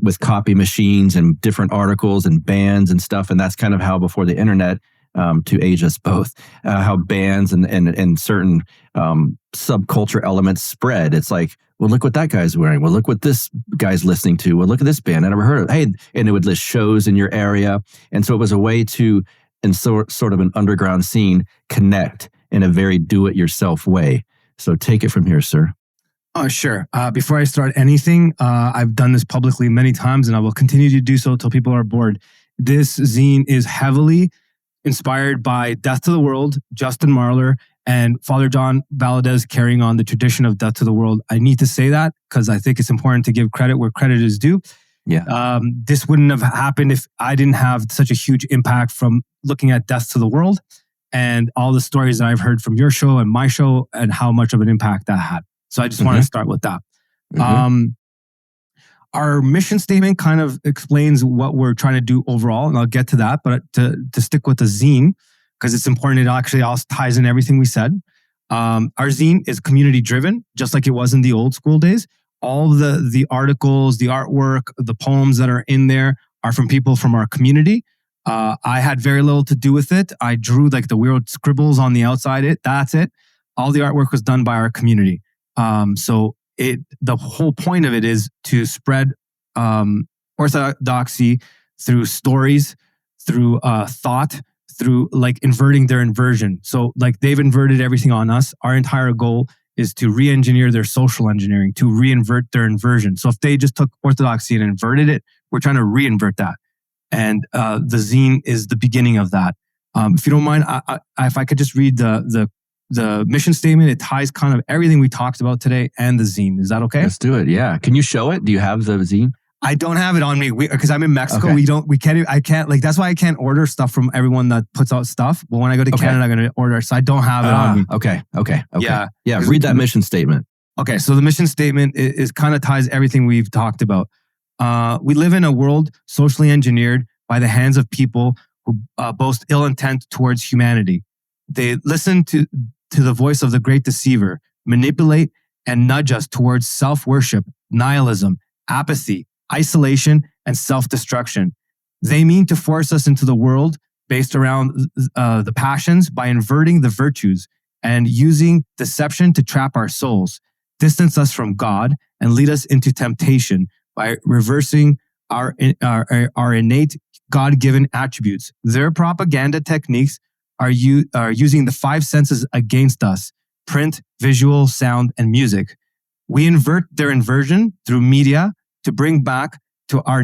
with copy machines and different articles and bands and stuff. And that's kind of how before the internet, to age us both, how bands and certain subculture elements spread. It's like, well, look what that guy's wearing. Well, look what this guy's listening to. Well, look at this band I never heard of. Hey, and it would list shows in your area. And so it was a way to, in sort of an underground scene, connect in a very do-it-yourself way. So take it from here, sir. Oh, sure. Before I start anything, I've done this publicly many times, and I will continue to do so until people are bored. This zine is heavily inspired by Death to the World, Justin Marler, and Father John Valadez carrying on the tradition of Death to the World. I need to say that because I think it's important to give credit where credit is due. Yeah. This wouldn't have happened if I didn't have such a huge impact from looking at Death to the World and all the stories that I've heard from your show and my show and how much of an impact that had. So I just want to start with that. Our mission statement kind of explains what we're trying to do overall, and I'll get to that. But to stick with the zine, because it's important, it actually also ties in everything we said. Our zine is community driven, just like it was in the old school days. All the articles, the artwork, the poems that are in there are from people from our community. I had very little to do with it. I drew like the weird scribbles on the outside. That's it. All the artwork was done by our community. So the whole point of it is to spread orthodoxy through stories, through thought, through like inverting their inversion. So like they've inverted everything on us. Our entire goal is to re-engineer their social engineering, to re-invert their inversion. So if they just took orthodoxy and inverted it, we're trying to re-invert that. And the zine is the beginning of that. If you don't mind, if I could just read the mission statement, it ties kind of everything we talked about today and the zine. Is that okay? Let's do it. Yeah. Can you show it? Do you have the zine? I don't have it on me because I'm in Mexico. Okay. I can't, like, that's why I can't order stuff from everyone that puts out stuff. But when I go to Canada, I'm going to order. So I don't have it on me. Okay. Yeah. Read that mission statement. Okay. So the mission statement is kind of ties everything we've talked about. We live in a world socially engineered by the hands of people who boast ill intent towards humanity. They listen to the voice of the great deceiver, manipulate and nudge us towards self-worship, nihilism, apathy, isolation, and self-destruction. They mean to force us into the world based around the passions by inverting the virtues and using deception to trap our souls, distance us from God, and lead us into temptation by reversing our innate God-given attributes. Their propaganda techniques are using the five senses against us: print, visual, sound, and music. We invert their inversion through media to bring us back to our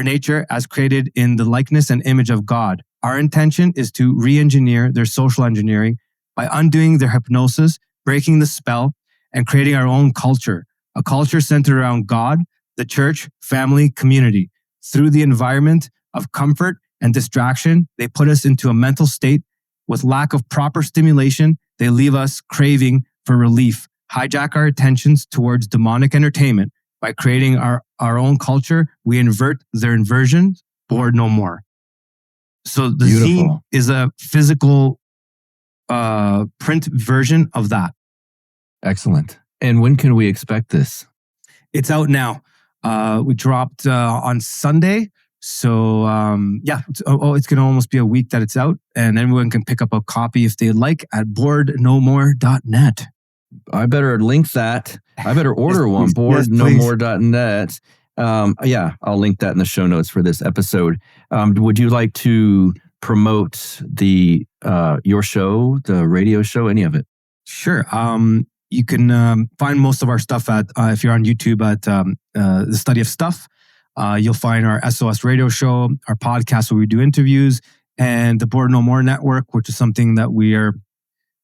nature as created in the likeness and image of God. Our intention is to re-engineer their social engineering by undoing their hypnosis, breaking the spell, and creating our own culture, a culture centered around God, the church, family, community. Through the environment of comfort and distraction, they put us into a mental state. With lack of proper stimulation, they leave us craving for relief, hijack our attentions towards demonic entertainment. By creating our own culture, we invert their inversion, bored no more. So the zine is a physical print version of that. Excellent. And when can we expect this? It's out now. We dropped on Sunday. So it's going to almost be a week that it's out. And everyone can pick up a copy if they'd like at borednomore.net. I better link that. I better order one, borednomore.net. I'll link that in the show notes for this episode. Would you like to promote your show, the radio show, any of it? Sure. You can find most of our stuff at, if you're on YouTube, at The Study of Stuff. You'll find our SOS radio show, our podcast where we do interviews, and the Bored No More Network, which is something that we are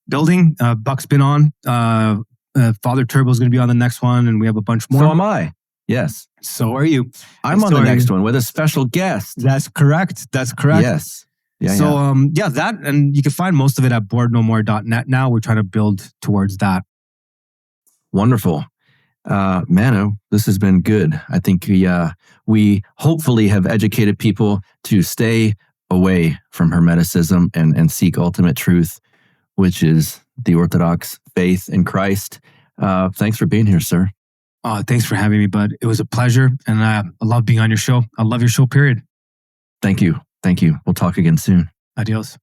building. Buck's been on. Father Turbo's going to be on the next one, and we have a bunch more. So am I. Yes. So are you. I'm on the next one with a special guest. That's correct. Yes. Yeah. So that, and you can find most of it at borednomore.net now. We're trying to build towards that. Wonderful. Mano, this has been good. I think we hopefully have educated people to stay away from Hermeticism and seek ultimate truth, which is the Orthodox faith in Christ. Thanks for being here, sir. Thanks for having me, bud. It was a pleasure, and I love being on your show. I love your show, period. Thank you. Thank you. We'll talk again soon. Adios.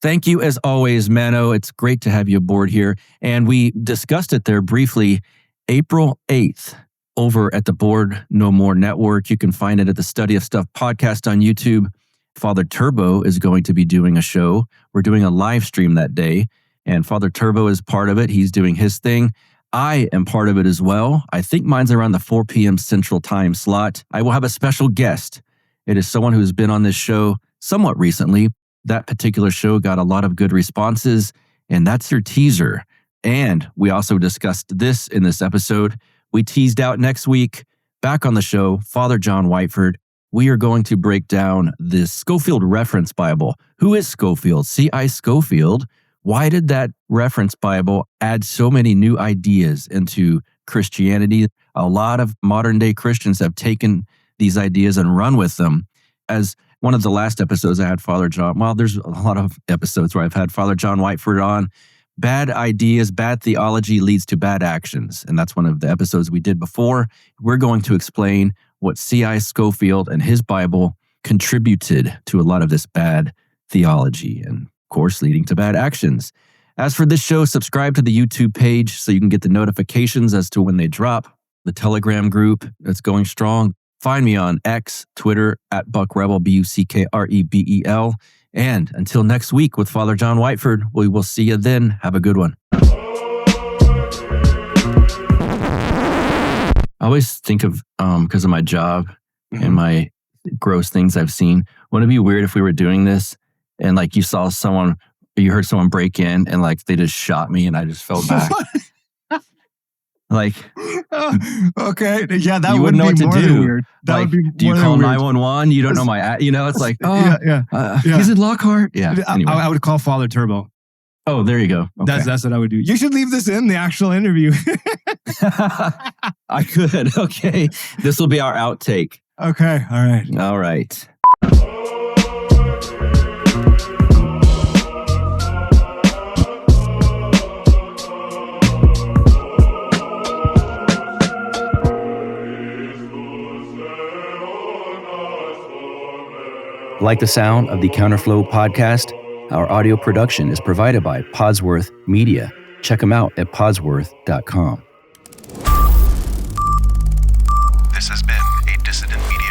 Thank you, as always, Mano. It's great to have you aboard here. And we discussed it there briefly. April 8th, over at the Board No More Network. You can find it at the Study of Stuff podcast on YouTube. Father Turbo is going to be doing a show. We're doing a live stream that day, and Father Turbo is part of it. He's doing his thing. I am part of it as well. I think mine's around the 4 p.m. Central Time slot. I will have a special guest. It is someone who's been on this show somewhat recently. That particular show got a lot of good responses, and that's your teaser. And we also discussed this in this episode. We teased out next week, back on the show, Father John Whiteford. We are going to break down this Scofield Reference Bible. Who is Scofield? C.I. Scofield. Why did that reference Bible add so many new ideas into Christianity? A lot of modern day Christians have taken these ideas and run with them. As one of the last episodes I had Father John, well, there's a lot of episodes where I've had Father John Whiteford on. Bad ideas, bad theology leads to bad actions. And that's one of the episodes we did before. We're going to explain what C.I. Scofield and his Bible contributed to a lot of this bad theology and, of course, leading to bad actions. As for this show, subscribe to the YouTube page so you can get the notifications as to when they drop. The Telegram group, it's going strong. Find me on X, Twitter, at BuckRebel, BuckRebel. And until next week with Father John Whiteford, we will see you then. Have a good one. I always think of, because of my job and my gross things I've seen, wouldn't it be weird if we were doing this and like you saw someone, you heard someone break in and like they just shot me and I just fell back? Like, okay, yeah, that you would wouldn't know be what to more do. than weird. That like, would be do you more call than weird. 911? You don't know my, it's like, yeah. Is it Lockhart? Yeah. Anyway. I would call Father Turbo. Oh, there you go. Okay. That's what I would do. You should leave this in the actual interview. I could. Okay. This will be our outtake. Okay. All right. All right. Like the sound of the Counterflow Podcast? Our audio production is provided by Podsworth Media. Check them out at podsworth.com. This has been a Dissident Media